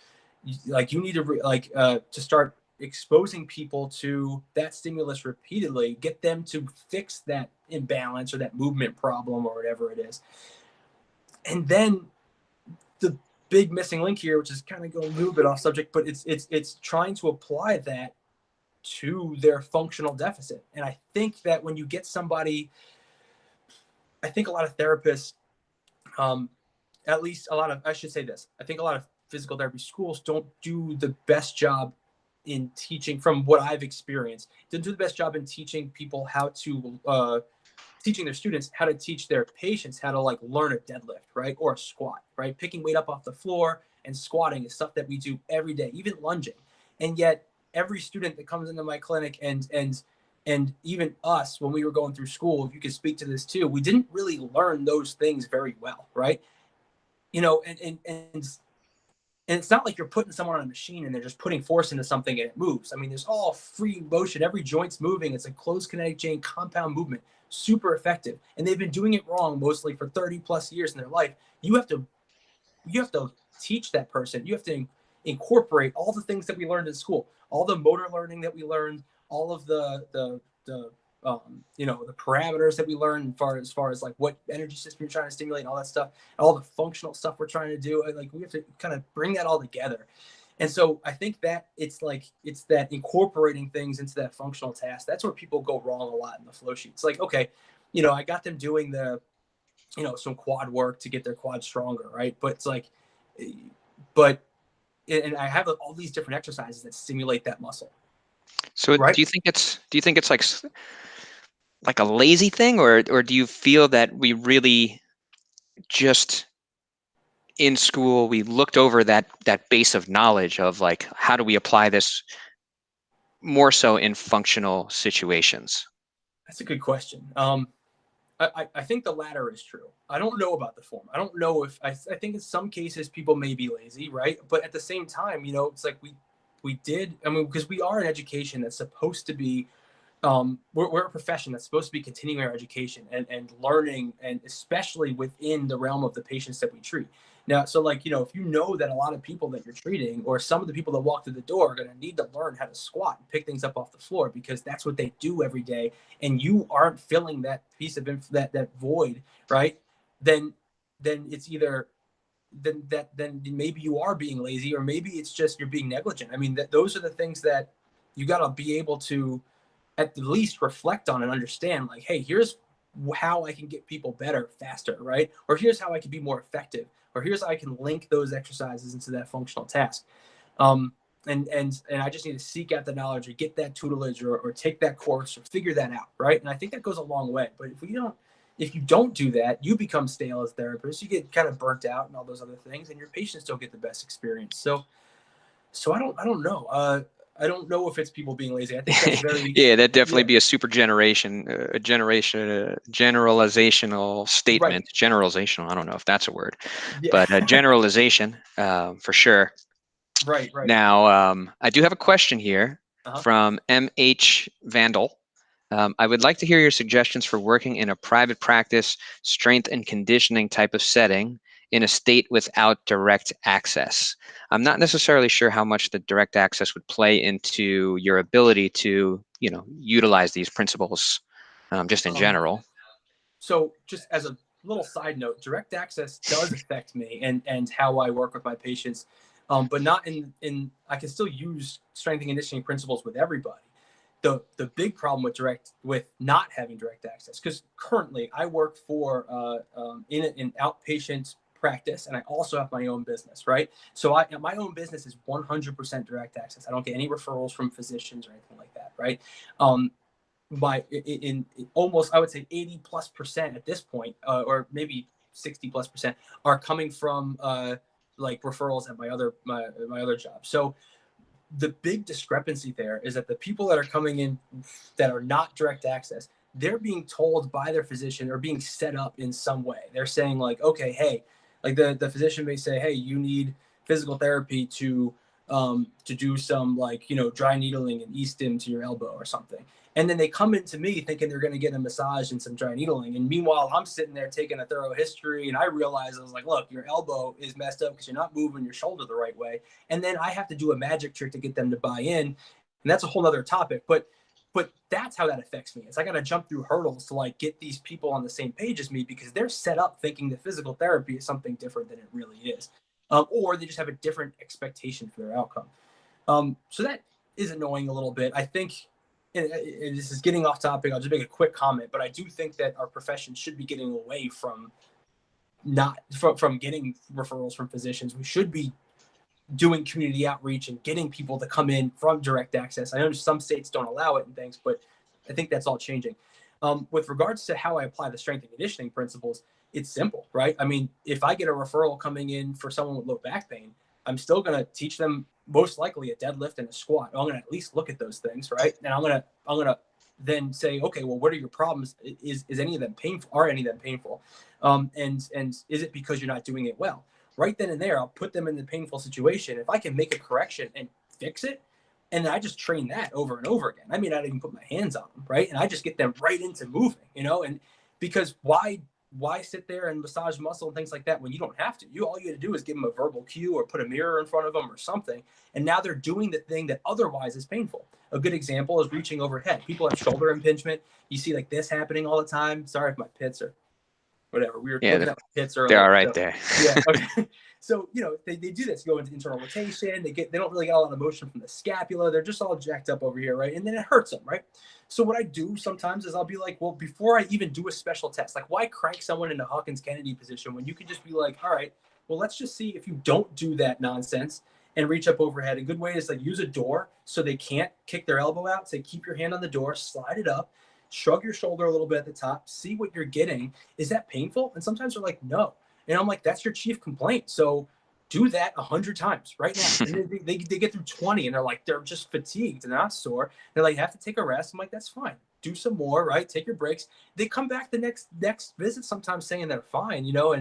Speaker 2: need to to start exposing people to that stimulus repeatedly, get them to fix that imbalance or that movement problem or whatever it is. And then the big missing link here, which is kind of going a little bit off subject, but it's trying to apply that to their functional deficit. And I think that when you get somebody, I think a lot of therapists, at least I should say this, I think a lot of physical therapy schools don't do the best job in teaching, from what I've experienced, didn't do the best job in teaching people how to, teaching their students how to teach their patients how to like learn a deadlift, right? Or a squat, right? Picking weight up off the floor and squatting is stuff that we do every day, even lunging. And yet every student that comes into my clinic and even us, when we were going through school, if you could speak to this too, we didn't really learn those things very well, right? And it's not like you're putting someone on a machine and they're just putting force into something and it moves. I mean, there's all free motion. Every joint's moving. It's a closed kinetic chain compound movement, super effective. And they've been doing it wrong mostly for 30 plus years in their life. You have to teach that person. You have to incorporate all the things that we learned in school, all the motor learning that we learned, all of the the parameters that we learn as far as like what energy system you're trying to stimulate and all that stuff, and all the functional stuff we're trying to do. Like we have to kind of bring that all together. And so I think that it's that incorporating things into that functional task. That's where people go wrong a lot in the flow sheet. It's like, okay, I got them doing some quad work to get their quad stronger, right? But it's like, and I have all these different exercises that stimulate that muscle.
Speaker 1: So
Speaker 2: right?
Speaker 1: do you think it's like a lazy thing, or do you feel that we really just in school we looked over that base of knowledge of like how do we apply this more so in functional situations?
Speaker 2: That's a good question. I think the latter is true. I don't know about the form. I don't know if I think in some cases people may be lazy, right? But at the same time, it's like we did. I mean, because we are an education that's supposed to be, we're a profession that's supposed to be continuing our education and learning, and especially within the realm of the patients that we treat. Now, so like, if you know that a lot of people that you're treating, or some of the people that walk through the door, are going to need to learn how to squat and pick things up off the floor because that's what they do every day, and you aren't filling that piece of that void, right? Then it's either then maybe you are being lazy, or maybe it's just you're being negligent. I mean, those are the things that you got to be able to at the least reflect on and understand, like, hey, here's how I can get people better faster, right? Or here's how I can be more effective, or here's how I can link those exercises into that functional task. And I just need to seek out the knowledge or get that tutelage or take that course or figure that out, right? And I think that goes a long way. But if you don't do that, you become stale as a therapist. You get kind of burnt out and all those other things, and your patients don't get the best experience. So I don't know. I don't know if it's people being lazy. I think that's very
Speaker 1: Yeah, that'd definitely be a super generation, generalizational
Speaker 2: right.
Speaker 1: statement. Generalizational, I don't know if that's a word,
Speaker 2: Yeah.
Speaker 1: but a generalization for sure.
Speaker 2: Right.
Speaker 1: Now, I do have a question here
Speaker 2: Uh-huh.
Speaker 1: from MH Vandal. I would like to hear your suggestions for working in a private practice, strength and conditioning type of setting in a state without direct access. I'm not necessarily sure how much the direct access would play into your ability to, utilize these principles just in general.
Speaker 2: So just as a little side note, direct access does affect me and how I work with my patients, but not in I can still use strength and conditioning principles with everybody. The big problem with not having direct access, because currently I work for in an outpatient practice, and I also have my own business, right? So my own business is 100% direct access. I don't get any referrals from physicians or anything like that, right? In almost, I would say 80+% at this point, or maybe 60+% are coming from like referrals at my other job. So the big discrepancy there is that the people that are coming in that are not direct access, they're being told by their physician or being set up in some way. They're saying like, okay, hey, like the physician may say, hey, you need physical therapy to do some like, you know, dry needling and e-stim to your elbow or something. And then they come into me thinking they're going to get a massage and some dry needling. And meanwhile, I'm sitting there taking a thorough history, and I realize, I was like, look, your elbow is messed up because you're not moving your shoulder the right way. And then I have to do a magic trick to get them to buy in. And that's a whole other topic. But that's how that affects me. It's I got to jump through hurdles to like get these people on the same page as me, because they're set up thinking that physical therapy is something different than it really is. Or they just have a different expectation for their outcome. So that is annoying a little bit. I think, and this is getting off topic, I'll just make a quick comment, but I do think that our profession should be getting away from getting referrals from physicians. We should be doing community outreach and getting people to come in from direct access. I know some states don't allow it and things, but I think that's all changing. With regards to how I apply the strength and conditioning principles, it's simple, right? I mean, if I get a referral coming in for someone with low back pain, I'm still going to teach them most likely a deadlift and a squat. I'm going to at least look at those things, right? And I'm going to then say, okay, well, what are your problems? Is any of them painful? Are any of them painful? And is it because you're not doing it well? Right then and there, I'll put them in the painful situation. If I can make a correction and fix it, and I just train that over and over again. I may not even put my hands on them, right? And I just get them right into moving, you know? And because why sit there and massage muscle and things like that when you don't have to? All you got to do is give them a verbal cue or put a mirror in front of them or something. And now they're doing the thing that otherwise is painful. A good example is reaching overhead. People have shoulder impingement. You see like this happening all the time. Sorry if my pits are whatever. We were looking at my pits earlier.
Speaker 1: They're all right
Speaker 2: so,
Speaker 1: there.
Speaker 2: Yeah. Okay. So, you know, they do this, go into internal rotation. They don't really get a lot of motion from the scapula. They're just all jacked up over here, right? And then it hurts them, right? So what I do sometimes is I'll be like, well, before I even do a special test, like why crank someone into Hawkins-Kennedy position when you could just be like, all right, well, let's just see if you don't do that nonsense and reach up overhead. A good way is like use a door so they can't kick their elbow out. Say, keep your hand on the door, slide it up, shrug your shoulder a little bit at the top, see what you're getting. Is that painful? And sometimes they're like, no. And I'm like, that's your chief complaint. So do that 100 times right now. And they get through 20 and they're just fatigued and they're not sore. They're like, you have to take a rest. I'm like, that's fine. Do some more, right? Take your breaks. They come back the next visit sometimes saying they're fine, you know,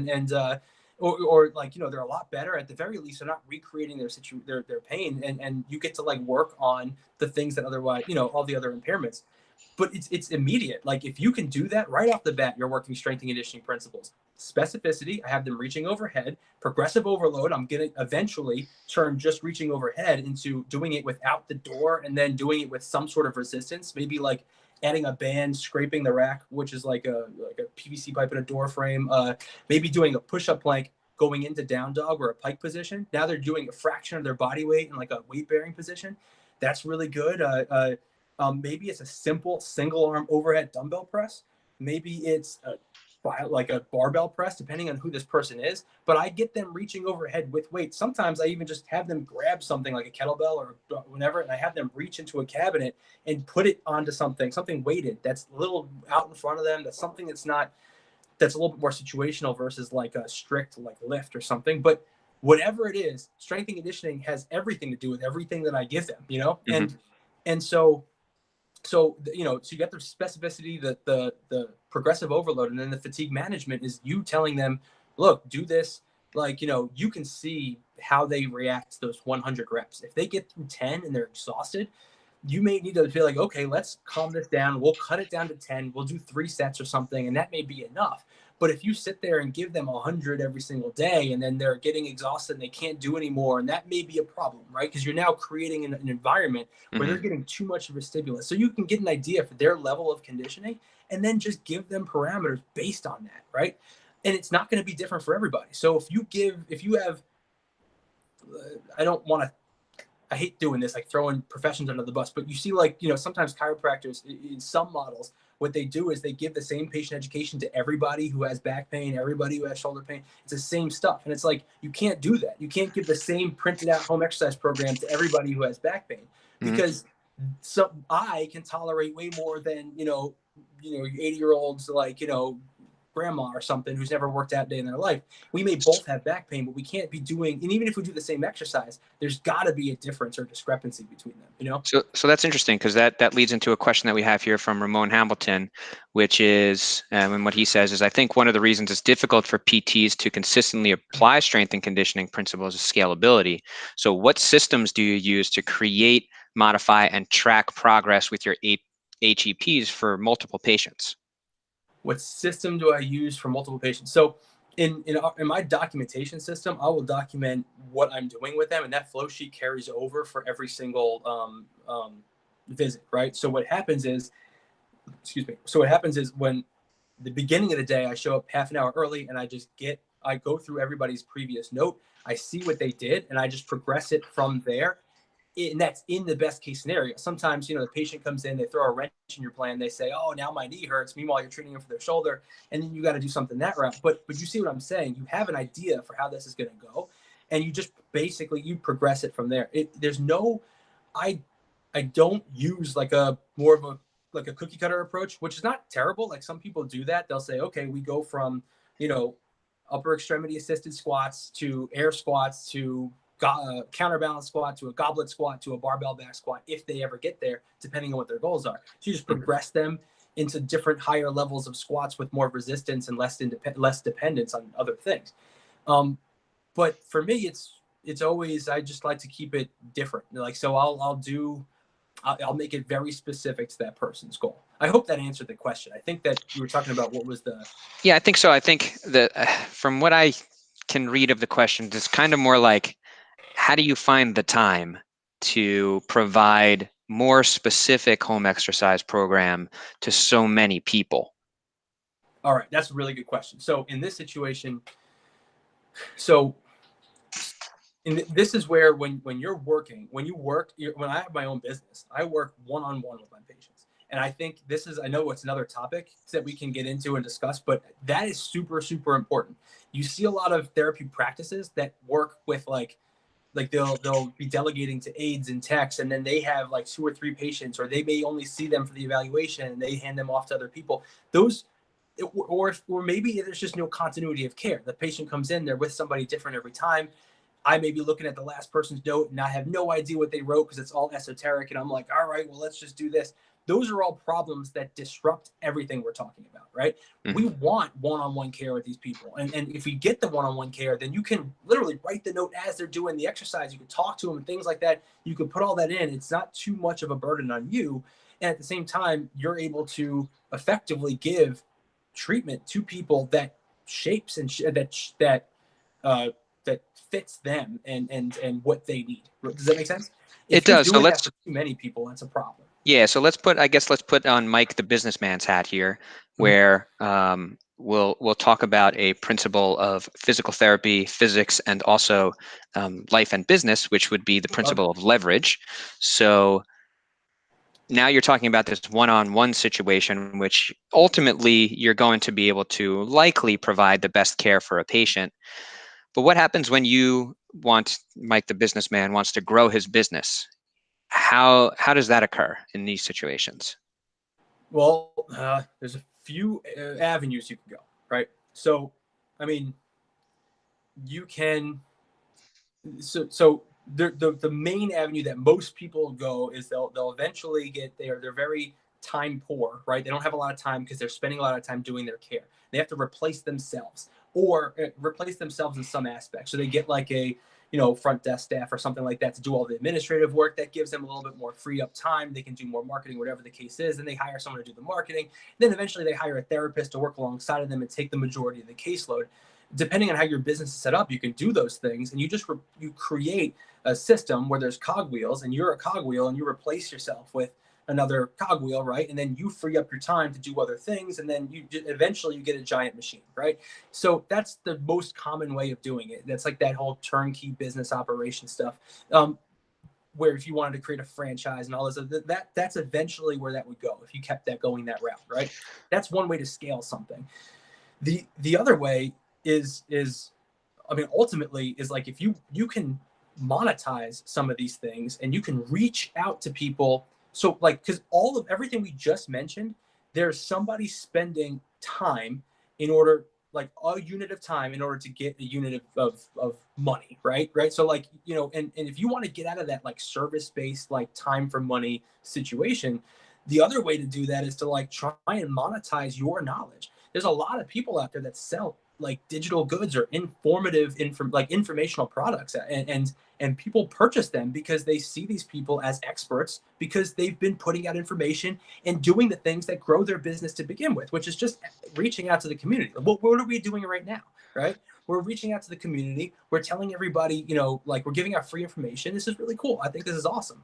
Speaker 2: or like, you know, they're a lot better. At the very least, they're not recreating their pain, and you get to like work on the things that otherwise, you know, all the other impairments. But it's immediate. Like if you can do that right off the bat, you're working strength and conditioning principles. Specificity, I have them reaching overhead. Progressive overload, I'm going to eventually turn just reaching overhead into doing it without the door, and then doing it with some sort of resistance, maybe like adding a band, scraping the rack, which is like a PVC pipe in a door frame, maybe doing a push-up plank going into down dog or a pike position. Now they're doing a fraction of their body weight in like a weight-bearing position. That's really good. Maybe it's a simple single arm overhead dumbbell press. Maybe it's like a barbell press, depending on who this person is. But I get them reaching overhead with weight. Sometimes I even just have them grab something like a kettlebell or whatever, and I have them reach into a cabinet and put it onto something weighted that's a little out in front of them. That's something that's a little bit more situational versus like a strict like lift or something. But whatever it is, strength and conditioning has everything to do with everything that I give them, you know?
Speaker 1: Mm-hmm.
Speaker 2: And so you know, so you got the specificity, the progressive overload, and then the fatigue management is you telling them, look, do this. Like, you know, you can see how they react to those 100 reps. If they get through 10 and they're exhausted, you may need to feel like, okay, let's calm this down. We'll cut it down to 10. We'll do 3 sets or something, and that may be enough. But if you sit there and give them 100 every single day, and then they're getting exhausted and they can't do anymore, and that may be a problem, right? Because you're now creating an environment where they're getting too much of a stimulus. So you can get an idea for their level of conditioning, and then just give them parameters based on that, right? And it's not going to be different for everybody. So if you have, I hate doing this, like throwing professions under the bus, but you see, like, you know, sometimes chiropractors in some models, what they do is they give the same patient education to everybody who has back pain, everybody who has shoulder pain. It's the same stuff. And it's like, you can't do that. You can't give the same printed out home exercise program to everybody who has back pain, because I can tolerate way more than, you know, 80-year-olds, like, you know, grandma or something who's never worked out a day in their life. We may both have back pain, but we can't be doing, and even if we do the same exercise, there's got to be a difference or discrepancy between them, you know?
Speaker 1: So that's interesting, because that leads into a question that we have here from Ramon Hamilton, which is, and what he says is, I think one of the reasons it's difficult for PTs to consistently apply strength and conditioning principles is scalability. So what systems do you use to create, modify, and track progress with your HEPs for multiple patients?
Speaker 2: What system do I use for multiple patients? So in my documentation system, I will document what I'm doing with them, and that flow sheet carries over for every single visit, right? So what happens is, excuse me. So what happens is, when the beginning of the day, I show up half an hour early, and I go through everybody's previous note. I see what they did, and I just progress it from there. And that's in the best case scenario. Sometimes, the patient comes in, they throw a wrench in your plan. They say, "Oh, now my knee hurts." Meanwhile, you're treating them for their shoulder, and then you got to do something that route. But you see what I'm saying? You have an idea for how this is going to go, and you just basically you progress it from there. There's no, I I don't use like a more of a like a cookie cutter approach, which is not terrible. Like some people do that. They'll say, okay, we go from, you know, upper extremity assisted squats to air squats to counterbalance squat to a goblet squat to a barbell back squat, if they ever get there, depending on what their goals are. So you just progress them into different higher levels of squats with more resistance and less dependence on other things. But for me, it's always, I just like to keep it different. Like, so I'll make it very specific to that person's goal. I hope that answered the question. I think that you were talking about what was the.
Speaker 1: Yeah, I think so. I think that from what I can read of the question, it's kind of more like, how do you find the time to provide more specific home exercise program to so many people?
Speaker 2: All right, that's a really good question. So in this situation, so this is where when you're working, when I have my own business, I work one-on-one with my patients. And I think I know it's another topic that we can get into and discuss, but that is super, super important. You see a lot of therapy practices that work with like they'll be delegating to aides and techs, and then they have like 2 or 3 patients, or they may only see them for the evaluation and they hand them off to other people. Those or maybe there's just no continuity of care. The patient comes in, they're with somebody different every time. I may be looking at the last person's note and I have no idea what they wrote because it's all esoteric. And I'm like, all right, well, let's just do this. Those are all problems that disrupt everything we're talking about, right?
Speaker 1: Mm-hmm.
Speaker 2: We want one-on-one care with these people. And if we get the one-on-one care, then you can literally write the note as they're doing the exercise. You can talk to them and things like that. You can put all that in. It's not too much of a burden on you. And at the same time, you're able to effectively give treatment to people that shapes and that fits them and what they need. Does that make sense?
Speaker 1: It
Speaker 2: If you're
Speaker 1: does. So
Speaker 2: doing that
Speaker 1: let's
Speaker 2: for too many people, that's a problem.
Speaker 1: Yeah, so let's put on Mike the businessman's hat here,
Speaker 2: Mhm.
Speaker 1: where we'll talk about a principle of physical therapy, physics, and also life and business, which would be the
Speaker 2: Love it.
Speaker 1: principle of leverage. So now you're talking about this one-on-one situation, which ultimately you're going to be able to likely provide the best care for a patient. But what happens when Mike the businessman wants to grow his business? How does that occur in these situations?
Speaker 2: Well, there's a few avenues you can go, right? So, I mean, you can. So the main avenue that most people go is they'll eventually get there. They're very time poor, right? They don't have a lot of time because they're spending a lot of time doing their care. They have to replace themselves or replace themselves in some aspect. So they get like a front desk staff or something like that to do all the administrative work. That gives them a little bit more free up time. They can do more marketing, whatever the case is. Then they hire someone to do the marketing. Then eventually they hire a therapist to work alongside of them and take the majority of the caseload. Depending on how your business is set up, you can do those things, and you create a system where there's cogwheels, and you're a cogwheel, and you replace yourself with another cogwheel, right? And then you free up your time to do other things, and then eventually you get a giant machine, right? So that's the most common way of doing it. That's like that whole turnkey business operation stuff. Where if you wanted to create a franchise and all this, that's eventually where that would go if you kept that going that route, right? That's one way to scale something. The other way is I mean, ultimately is like if you can monetize some of these things and you can reach out to people. So like, because all of everything we just mentioned, there's somebody spending time in order, like a unit of time in order to get a unit of money, right? So like, you know, and if you want to get out of that like service-based, like time for money situation, the other way to do that is to like try and monetize your knowledge. There's a lot of people out there that sell like digital goods or informational products, and people purchase them because they see these people as experts because they've been putting out information and doing the things that grow their business to begin with, which is just reaching out to the community. What are we doing right now, right? We're reaching out to the community. We're telling everybody, you know, like we're giving out free information. This is really cool. I think this is awesome.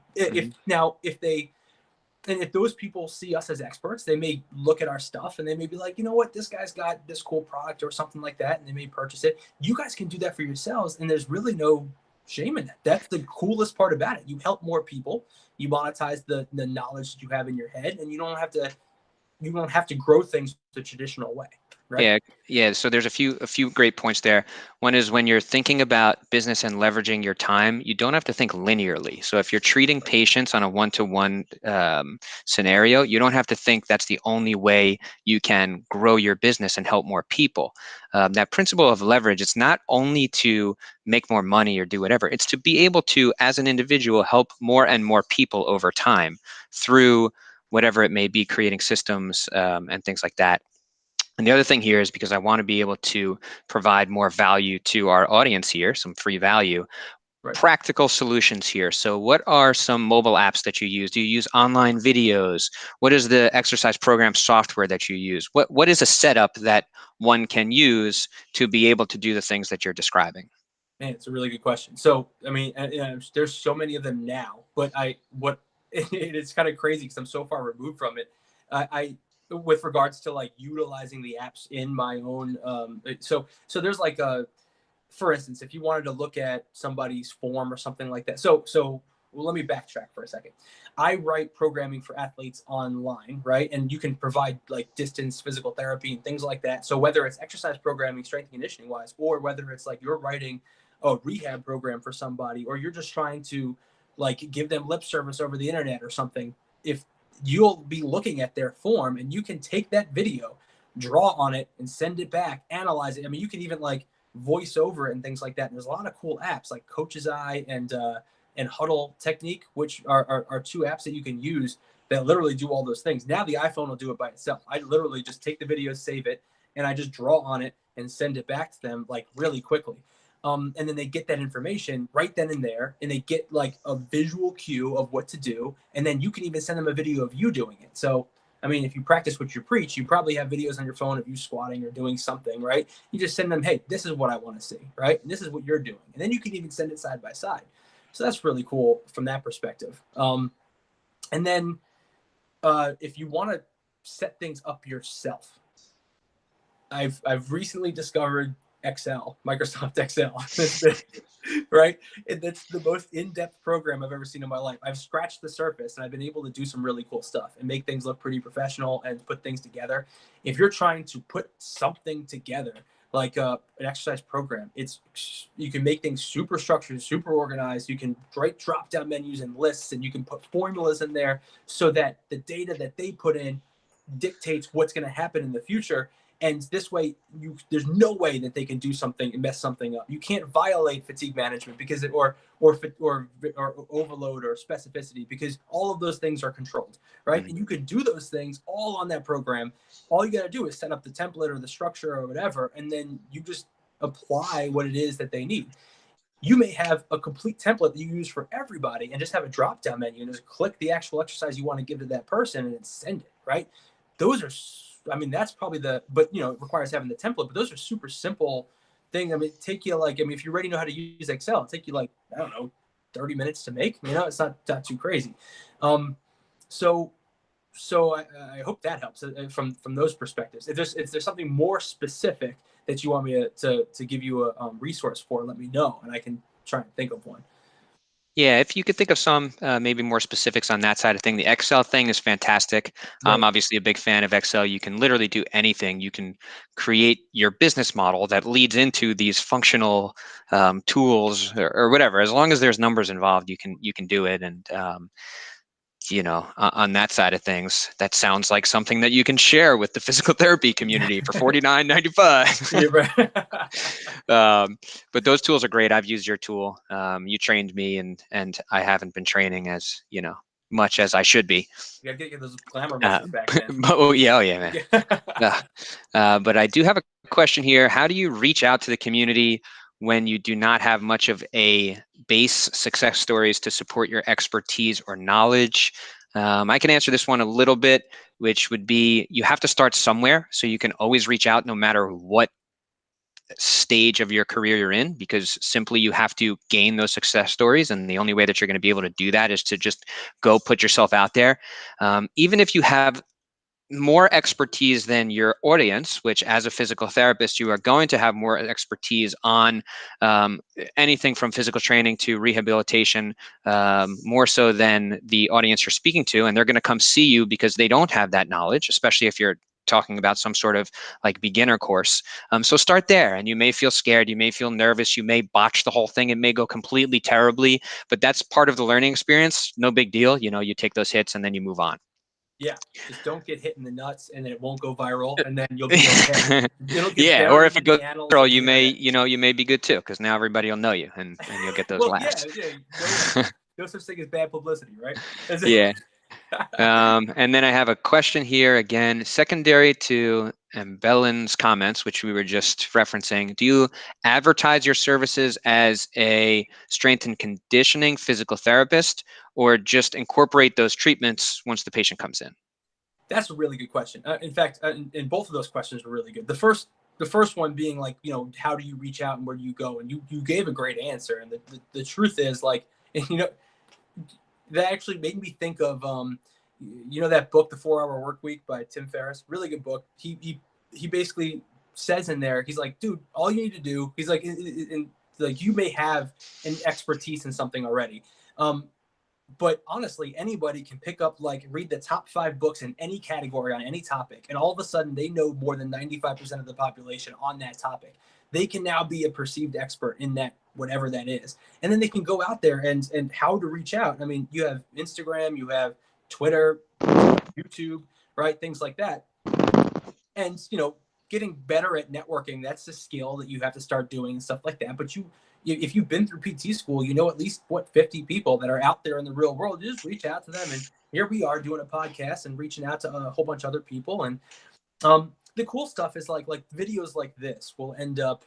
Speaker 2: If those people see us as experts, they may look at our stuff and they may be like, you know what, this guy's got this cool product or something like that, and they may purchase it. You guys can do that for yourselves, and there's really no shame in that. That's the coolest part about it. You help more people, you monetize the knowledge that you have in your head, and you don't have to grow things the traditional way. Right?
Speaker 1: Yeah, yeah. So there's a few great points there. One is when you're thinking about business and leveraging your time, you don't have to think linearly. So if you're treating patients on a one-to-one scenario, you don't have to think that's the only way you can grow your business and help more people. That principle of leverage, it's not only to make more money or do whatever, it's to be able to, as an individual, help more and more people over time through whatever it may be, creating systems and things like that. And the other thing here is because I want to be able to provide more value to our audience here, some free value,
Speaker 2: Right.
Speaker 1: practical solutions here. So what are some mobile apps that you use? Do you use online videos? What is the exercise program software that you use? What is a setup that one can use to be able to do the things that you're describing?
Speaker 2: Man, it's a really good question. So, I mean, there's so many of them now, but it's kind of crazy because I'm so far removed from it. I with regards to like utilizing the apps in my own, so there's like for instance, if you wanted to look at somebody's form or something like that. Well, let me backtrack for a second. I write programming for athletes online, right? And you can provide like distance physical therapy and things like that. So whether it's exercise programming, strength and conditioning wise, or whether it's like you're writing a rehab program for somebody, or you're just trying to like give them lip service over the internet or something, if you'll be looking at their form and you can take that video, draw on it and send it back, analyze it. I mean, you can even like voice over it and things like that. And there's a lot of cool apps like Coach's Eye and Huddle Technique, which are two apps that you can use that literally do all those things. Now the iPhone will do it by itself. I literally just take the video, save it, and I just draw on it and send it back to them like really quickly. And then they get that information right then and there, and they get like a visual cue of what to do. And then you can even send them a video of you doing it. So, I mean, if you practice what you preach, you probably have videos on your phone of you squatting or doing something, right? You just send them, hey, this is what I want to see, right? And this is what you're doing. And then you can even send it side by side. So that's really cool from that perspective. And then if you want to set things up yourself, I've recently discovered Excel, Microsoft Excel, right? And that's the most in-depth program I've ever seen in my life. I've scratched the surface and I've been able to do some really cool stuff and make things look pretty professional and put things together. If you're trying to put something together, like an exercise program, you can make things super structured, super organized. You can write drop-down menus and lists, and you can put formulas in there so that the data that they put in dictates what's going to happen in the future. And this way, there's no way that they can do something and mess something up. You can't violate fatigue management because or overload or specificity, because all of those things are controlled, right?
Speaker 1: Mm-hmm.
Speaker 2: And you could do those things all on that program. All you got to do is set up the template or the structure or whatever, and then you just apply what it is that they need. You may have a complete template that you use for everybody and just have a drop down menu and just click the actual exercise you want to give to that person and then send it, right? Those are, I mean, that's probably but you know, it requires having the template, but those are super simple things. I mean, take you like, I mean, if you already know how to use Excel, it'll take you like, I don't know, 30 minutes to make, you know, it's not too crazy. So I hope that helps from those perspectives. If there's something more specific that you want me to give you a resource for, let me know, and I can try and think of one.
Speaker 1: Yeah, if you could think of some maybe more specifics on that side of thing. The Excel thing is fantastic.
Speaker 2: Right.
Speaker 1: I'm obviously a big fan of Excel. You can literally do anything. You can create your business model that leads into these functional tools or whatever. As long as there's numbers involved, you can do it. And on that side of things, that sounds like something that you can share with the physical therapy community for $49.95.
Speaker 2: Yeah, right.
Speaker 1: But those tools are great. I've used your tool. You trained me, and I haven't been training as much as I should be.
Speaker 2: You gotta get those glamour muscles back, man.
Speaker 1: Oh yeah, man. But I do have a question here. How do you reach out to the community when you do not have much of a base success stories to support your expertise or knowledge? I can answer this one a little bit, which would be you have to start somewhere. So you can always reach out no matter what stage of your career you're in, because simply you have to gain those success stories. And the only way that you're going to be able to do that is to just go put yourself out there. Even if you have more expertise than your audience, which as a physical therapist, you are going to have more expertise on anything from physical training to rehabilitation, more so than the audience you're speaking to. And they're going to come see you because they don't have that knowledge, especially if you're talking about some sort of like beginner course. So start there, and you may feel scared, you may feel nervous, you may botch the whole thing, it may go completely terribly, but that's part of the learning experience. No big deal. You take those hits and then you move on.
Speaker 2: Yeah, just don't get hit in the nuts, and then it won't go viral, and then you'll be okay. It'll get
Speaker 1: Yeah, or if
Speaker 2: buried
Speaker 1: it
Speaker 2: in
Speaker 1: goes
Speaker 2: the annals
Speaker 1: viral,
Speaker 2: of the internet.
Speaker 1: you may be good too, because now everybody will know you, and you'll get those
Speaker 2: Well, yeah,
Speaker 1: laughs.
Speaker 2: yeah. No such thing as bad publicity, right?
Speaker 1: Yeah. And then I have a question here again, secondary to Bellin's comments, which we were just referencing. Do you advertise your services as a strength and conditioning physical therapist, or just incorporate those treatments once the patient comes in?
Speaker 2: That's a really good question. In fact, and both of those questions were really good. The first one being like, how do you reach out and where do you go? And you gave a great answer. And the truth is like, that actually made me think of, that book, The 4 Hour Work Week by Tim Ferriss. Really good book. He basically says in there, he's like, dude, all you need to do, he's like, like you may have an expertise in something already. But honestly, anybody can pick up, like, read the top 5 books in any category on any topic, and all of a sudden they know more than 95% of the population on that topic. They can now be a perceived expert in that, whatever that is. And then they can go out there and how to reach out. I mean, you have Instagram, you have Twitter, YouTube, right? Things like that. And, getting better at networking, that's a skill that you have to start doing and stuff like that. But if you've been through PT school, at least 50 people that are out there in the real world. You just reach out to them, and here we are doing a podcast and reaching out to a whole bunch of other people. And the cool stuff is like videos like this will end up.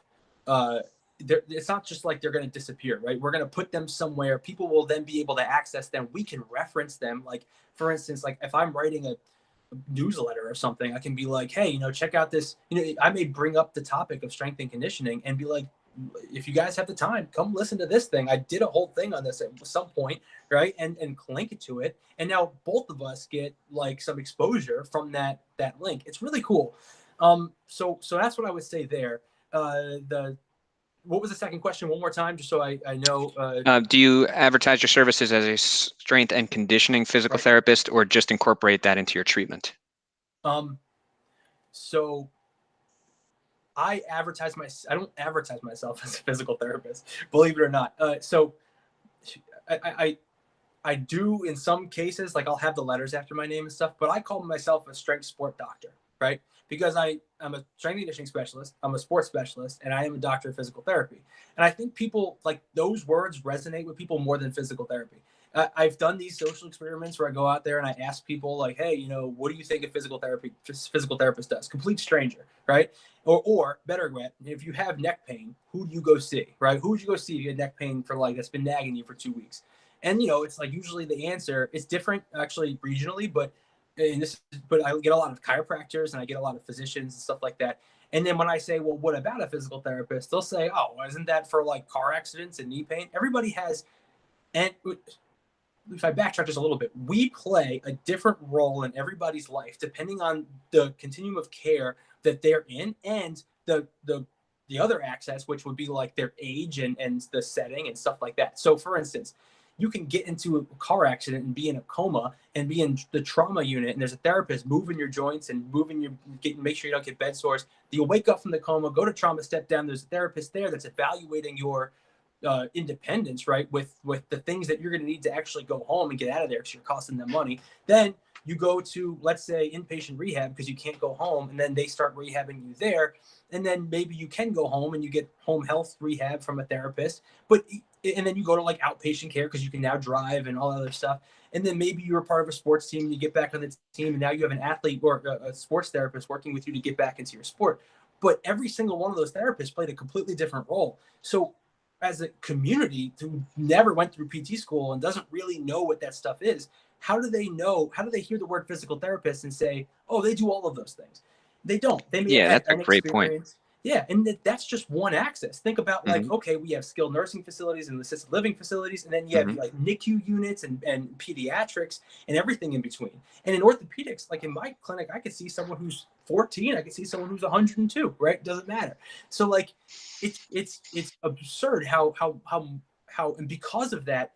Speaker 2: It's not just like they're going to disappear, right? We're going to put them somewhere. People will then be able to access them. We can reference them. Like, for instance, like if I'm writing a newsletter or something, I can be like, hey, check out this. I may bring up the topic of strength and conditioning and be like, if you guys have the time, come listen to this thing. I did a whole thing on this at some point, right? And link it to it. And now both of us get like some exposure from that link. It's really cool. So that's what I would say there. What was the second question? One more time, just so I know.
Speaker 1: Do you advertise your services as a strength and conditioning physical
Speaker 2: Right.
Speaker 1: therapist, or just incorporate that into your treatment?
Speaker 2: So I don't advertise myself as a physical therapist, believe it or not. So I do in some cases, like I'll have the letters after my name and stuff, but I call myself a strength sport doctor, right? Because I'm a strength and conditioning specialist, I'm a sports specialist, and I am a doctor of physical therapy. And I think people, like, those words resonate with people more than physical therapy. I've done these social experiments where I go out there and I ask people like, hey, what do you think a physical therapist does? Complete stranger, right? Or better yet, if you have neck pain, who do you go see, right? Who would you go see if you had neck pain for like that's been nagging you for 2 weeks? And it's like usually the answer is different actually regionally, but I get a lot of chiropractors and I get a lot of physicians and stuff like that. And then when I say, well, what about a physical therapist? They'll say, oh, isn't that for like car accidents and knee pain? Everybody has, and if I backtrack just a little bit, we play a different role in everybody's life depending on the continuum of care that they're in and the other access, which would be like their age and the setting and stuff like that. So for instance, you can get into a car accident and be in a coma and be in the trauma unit, and there's a therapist moving your joints and make sure you don't get bed sores. You'll wake up from the coma, go to trauma, step down. There's a therapist there that's evaluating your independence, right? With the things that you're going to need to actually go home and get out of there because you're costing them money. Then you go to, let's say, inpatient rehab because you can't go home, and then they start rehabbing you there. And then maybe you can go home and you get home health rehab from a therapist, and then you go to like outpatient care because you can now drive and all that other stuff. And then maybe you're a part of a sports team and you get back on the team, and now you have an athlete or a sports therapist working with you to get back into your sport. But every single one of those therapists played a completely different role. So as a community who never went through PT school and doesn't really know what that stuff is, how do they know? How do they hear the word physical therapist and say, oh, they do all of those things? They don't. They may have
Speaker 1: Yeah,
Speaker 2: had
Speaker 1: that's a
Speaker 2: an
Speaker 1: great point.
Speaker 2: experience. Yeah, and that's just one axis. Think about like,
Speaker 1: Hmm.
Speaker 2: okay, we have skilled nursing facilities and assisted living facilities, and then you have
Speaker 1: Hmm.
Speaker 2: like NICU units and pediatrics and everything in between. And in orthopedics, like in my clinic, I could see someone who's 14, I could see someone who's 102, right? Doesn't matter. So like, it's absurd how, and because of that,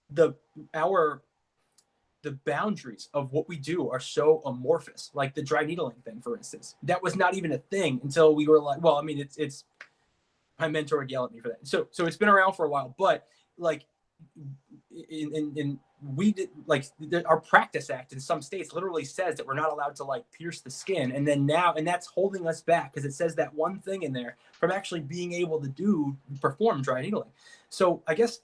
Speaker 2: the our the boundaries of what we do are so amorphous. Like the dry needling thing, for instance, that was not even a thing until we were like, well, I mean, it's my mentor would yell at me for that. So it's been around for a while, but like in we did like our practice act in some states literally says that we're not allowed to like pierce the skin, and then now, and that's holding us back because it says that one thing in there from actually being able to perform dry needling. So I guess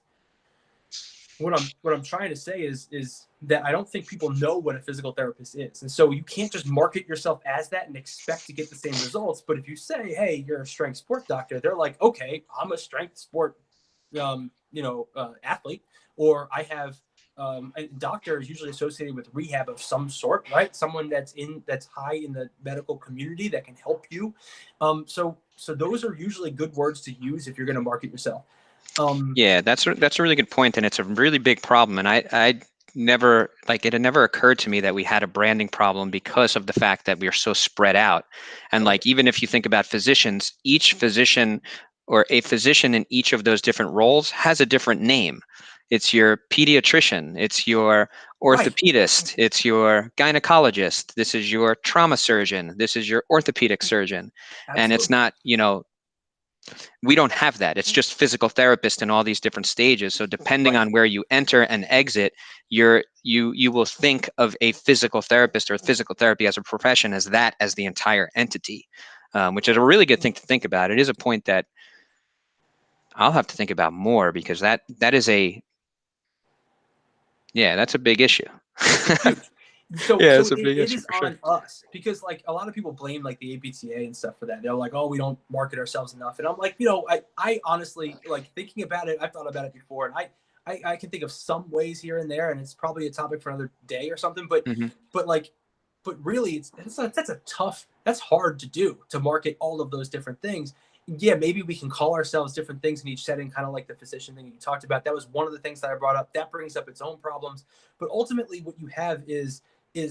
Speaker 2: what I'm trying to say is that I don't think people know what a physical therapist is, and so you can't just market yourself as that and expect to get the same results. But if you say, "Hey, you're a strength sport doctor," they're like, "Okay, I'm a strength sport, athlete," or I have. A doctor is usually associated with rehab of some sort, right? Someone that's high in the medical community that can help you. So those are usually good words to use if you're going to market yourself. Um,
Speaker 1: Yeah, that's a really good point, and it's a really big problem. And I never like it had never occurred to me that we had a branding problem because of the fact that we are so spread out. And
Speaker 2: okay,
Speaker 1: like even if you think about physicians, each physician or a physician in each of those different roles has a different name. It's your pediatrician, it's your
Speaker 2: right,
Speaker 1: orthopedist, it's your gynecologist, this is your trauma surgeon, this is your orthopedic surgeon. And it's
Speaker 2: absolutely.
Speaker 1: not, we don't have that. It's just physical therapist in all these different stages. So depending
Speaker 2: Right.
Speaker 1: on where you enter and exit, you will think of a physical therapist or physical therapy as a profession as the entire entity, which is a really good thing to think about. It is a point that I'll have to think about more because that is that's a big issue.
Speaker 2: It's huge. So
Speaker 1: Yeah,
Speaker 2: so
Speaker 1: it's a
Speaker 2: it,
Speaker 1: big
Speaker 2: it
Speaker 1: issue
Speaker 2: is
Speaker 1: for sure.
Speaker 2: on us because like a lot of people blame like the APTA and stuff for that. They're like, oh, we don't market ourselves enough. And I'm like, I honestly like thinking about it. I've thought about it before, and I can think of some ways here and there, and it's probably a topic for another day or something. But
Speaker 1: Hmm.
Speaker 2: but like but really that's hard to do, to market all of those different things. Yeah, maybe we can call ourselves different things in each setting, kind of like the physician thing you talked about. That was one of the things that I brought up. That brings up its own problems, but ultimately what you have is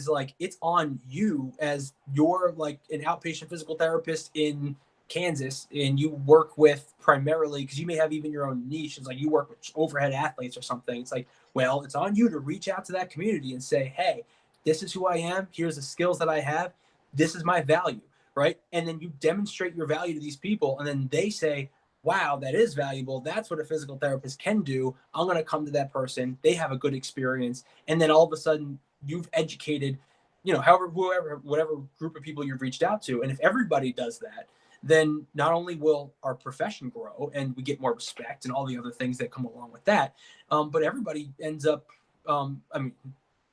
Speaker 2: like it's on you as you're like an outpatient physical therapist in Kansas, and you work with primarily, because you may have even your own niche. It's like you work with overhead athletes or something. It's like, well, it's on you to reach out to that community and say, hey, this is who I am. Here's the skills that I have. This is my value, right? And then you demonstrate your value to these people, and then they say, wow, that is valuable. That's what a physical therapist can do. I'm going to come to that person. They have a good experience. And then all of a sudden, you've educated, however, whoever, whatever group of people you've reached out to. And if everybody does that, then not only will our profession grow and we get more respect and all the other things that come along with that, but everybody ends up, I mean,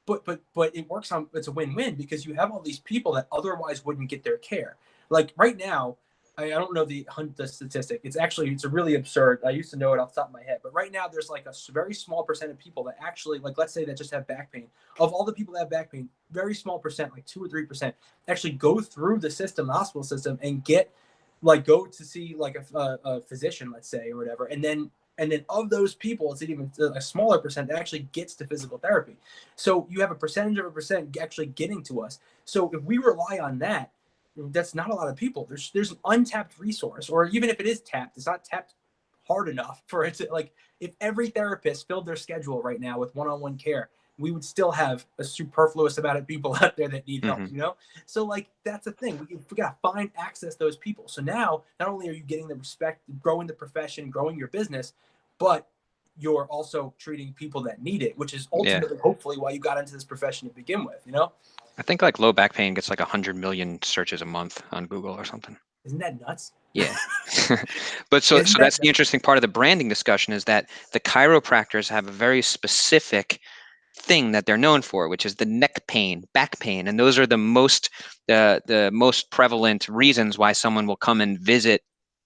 Speaker 2: but it works on, it's a win-win because you have all these people that otherwise wouldn't get their care. Like right now, I don't know the statistic. It's a really absurd. I used to know it off the top of my head, but right now there's like a very small percent of people that actually, like, let's say that just have back pain. Of all the people that have back pain, very small percent, like 2 or 3%, actually go through the system, the hospital system, and go to see like a physician, let's say, or whatever, and then of those people, it's even a smaller percent that actually gets to physical therapy. So you have a percentage of a percent actually getting to us. So if we rely on that, that's not a lot of people. There's an untapped resource, or even if it is tapped, it's not tapped hard enough for it to, like, if every therapist filled their schedule right now with one-on-one care, we would still have a superfluous amount of people out there that need help,
Speaker 1: Mm-hmm.
Speaker 2: you know? So like, that's the thing. We got to find access those people. So now, not only are you getting the respect, growing the profession, growing your business, but you're also treating people that need it, which is
Speaker 1: Yeah.
Speaker 2: ultimately, hopefully, why you got into this profession to begin with, you know?
Speaker 1: I think like low back pain gets like 100 million searches a month on Google or something.
Speaker 2: Isn't that nuts?
Speaker 1: Yeah. But so
Speaker 2: Isn't
Speaker 1: that's
Speaker 2: that
Speaker 1: the interesting part of the branding discussion, is that the chiropractors have a very specific thing that they're known for, which is the neck pain, back pain, and those are the most prevalent reasons why someone will come and visit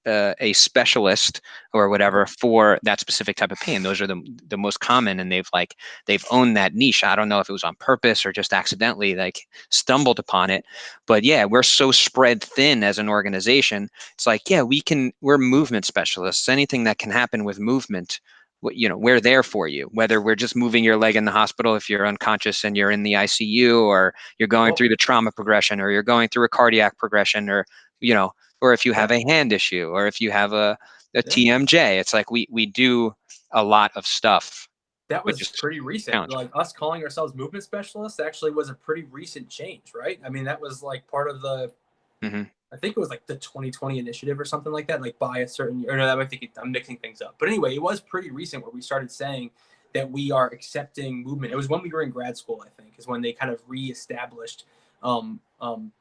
Speaker 1: a specialist or whatever for that specific type of pain. Those are the most common, and they've owned that niche. I don't know if it was on purpose or just accidentally like stumbled upon it, but yeah, we're so spread thin as an organization. It's like, yeah, we're movement specialists. Anything that can happen with movement, we're there for you, whether we're just moving your leg in the hospital if you're unconscious and you're in the ICU, or you're going through the trauma progression, or you're going through a cardiac progression, or if you have a hand issue, or if you have a TMJ. It's like we do a lot of stuff,
Speaker 2: that
Speaker 1: which
Speaker 2: was
Speaker 1: is
Speaker 2: pretty recent.
Speaker 1: challenging.
Speaker 2: Like us calling ourselves movement specialists actually was a pretty recent change, right? I mean, that was like part of the,
Speaker 1: Mm-hmm.
Speaker 2: I think it was like the 2020 initiative or something like that, like by a certain, or no, I'm mixing things up. But anyway, it was pretty recent where we started saying that we are accepting movement. It was when we were in grad school, I think, is when they kind of reestablished, um, um,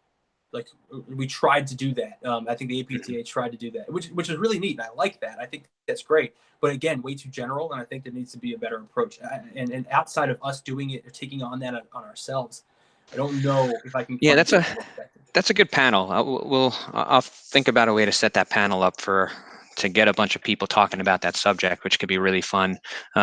Speaker 2: like we tried to do that. I think the APTA tried to do that, which is really neat. And I like that. I think that's great. But again, way too general. And I think there needs to be a better approach. And outside of us doing it or taking on that on ourselves, I don't know if I can
Speaker 1: Yeah,
Speaker 2: find
Speaker 1: that's a
Speaker 2: more effective.
Speaker 1: that's a good panel. I'll think about a way to set that panel up to get a bunch of people talking about that subject, which could be really fun.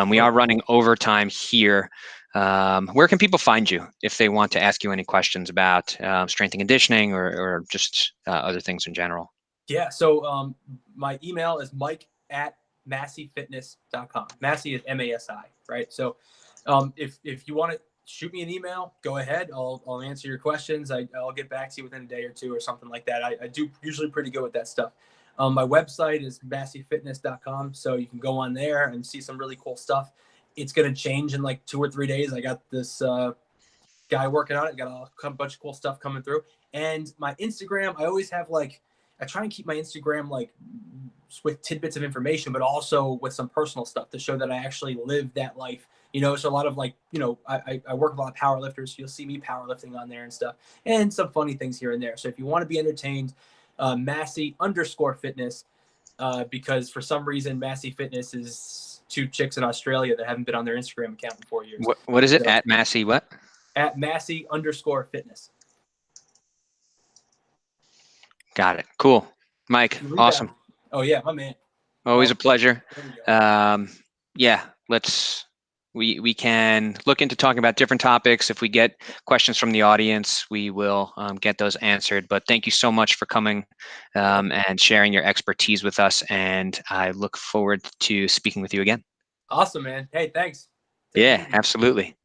Speaker 1: We are running overtime here. Where can people find you if they want to ask you any questions about strength and conditioning, or just other things in general?
Speaker 2: Yeah. So my email is mike@masifitness.com. Masi is MASI, right? So if you want to shoot me an email, go ahead. I'll answer your questions. I'll get back to you within a day or two or something like that. I do usually pretty good with that stuff. My website is masifitness.com. So you can go on there and see some really cool stuff. It's going to change in like 2 or 3 days. I got this guy working on it. Got a bunch of cool stuff coming through. And my Instagram, I always have like, I try and keep my Instagram like with tidbits of information, but also with some personal stuff to show that I actually live that life. You know, so a lot of like, I work with a lot of powerlifters. So you'll see me powerlifting on there and stuff, and some funny things here and there. So if you want to be entertained, Masi_fitness, because for some reason Masi Fitness is two chicks in Australia that haven't been on their Instagram account in 4 years.
Speaker 1: What is it?
Speaker 2: So,
Speaker 1: At Masi what?
Speaker 2: at Masi_fitness.
Speaker 1: Got it. Cool. Mike, awesome.
Speaker 2: Oh yeah, my man.
Speaker 1: Always a pleasure.
Speaker 2: There we go.
Speaker 1: Yeah, we can look into talking about different topics. If we get questions from the audience, we will get those answered. But thank you so much for coming and sharing your expertise with us. And I look forward to speaking with you again.
Speaker 2: Awesome, man. Hey, thanks. Take it
Speaker 1: Yeah,
Speaker 2: easy.
Speaker 1: absolutely.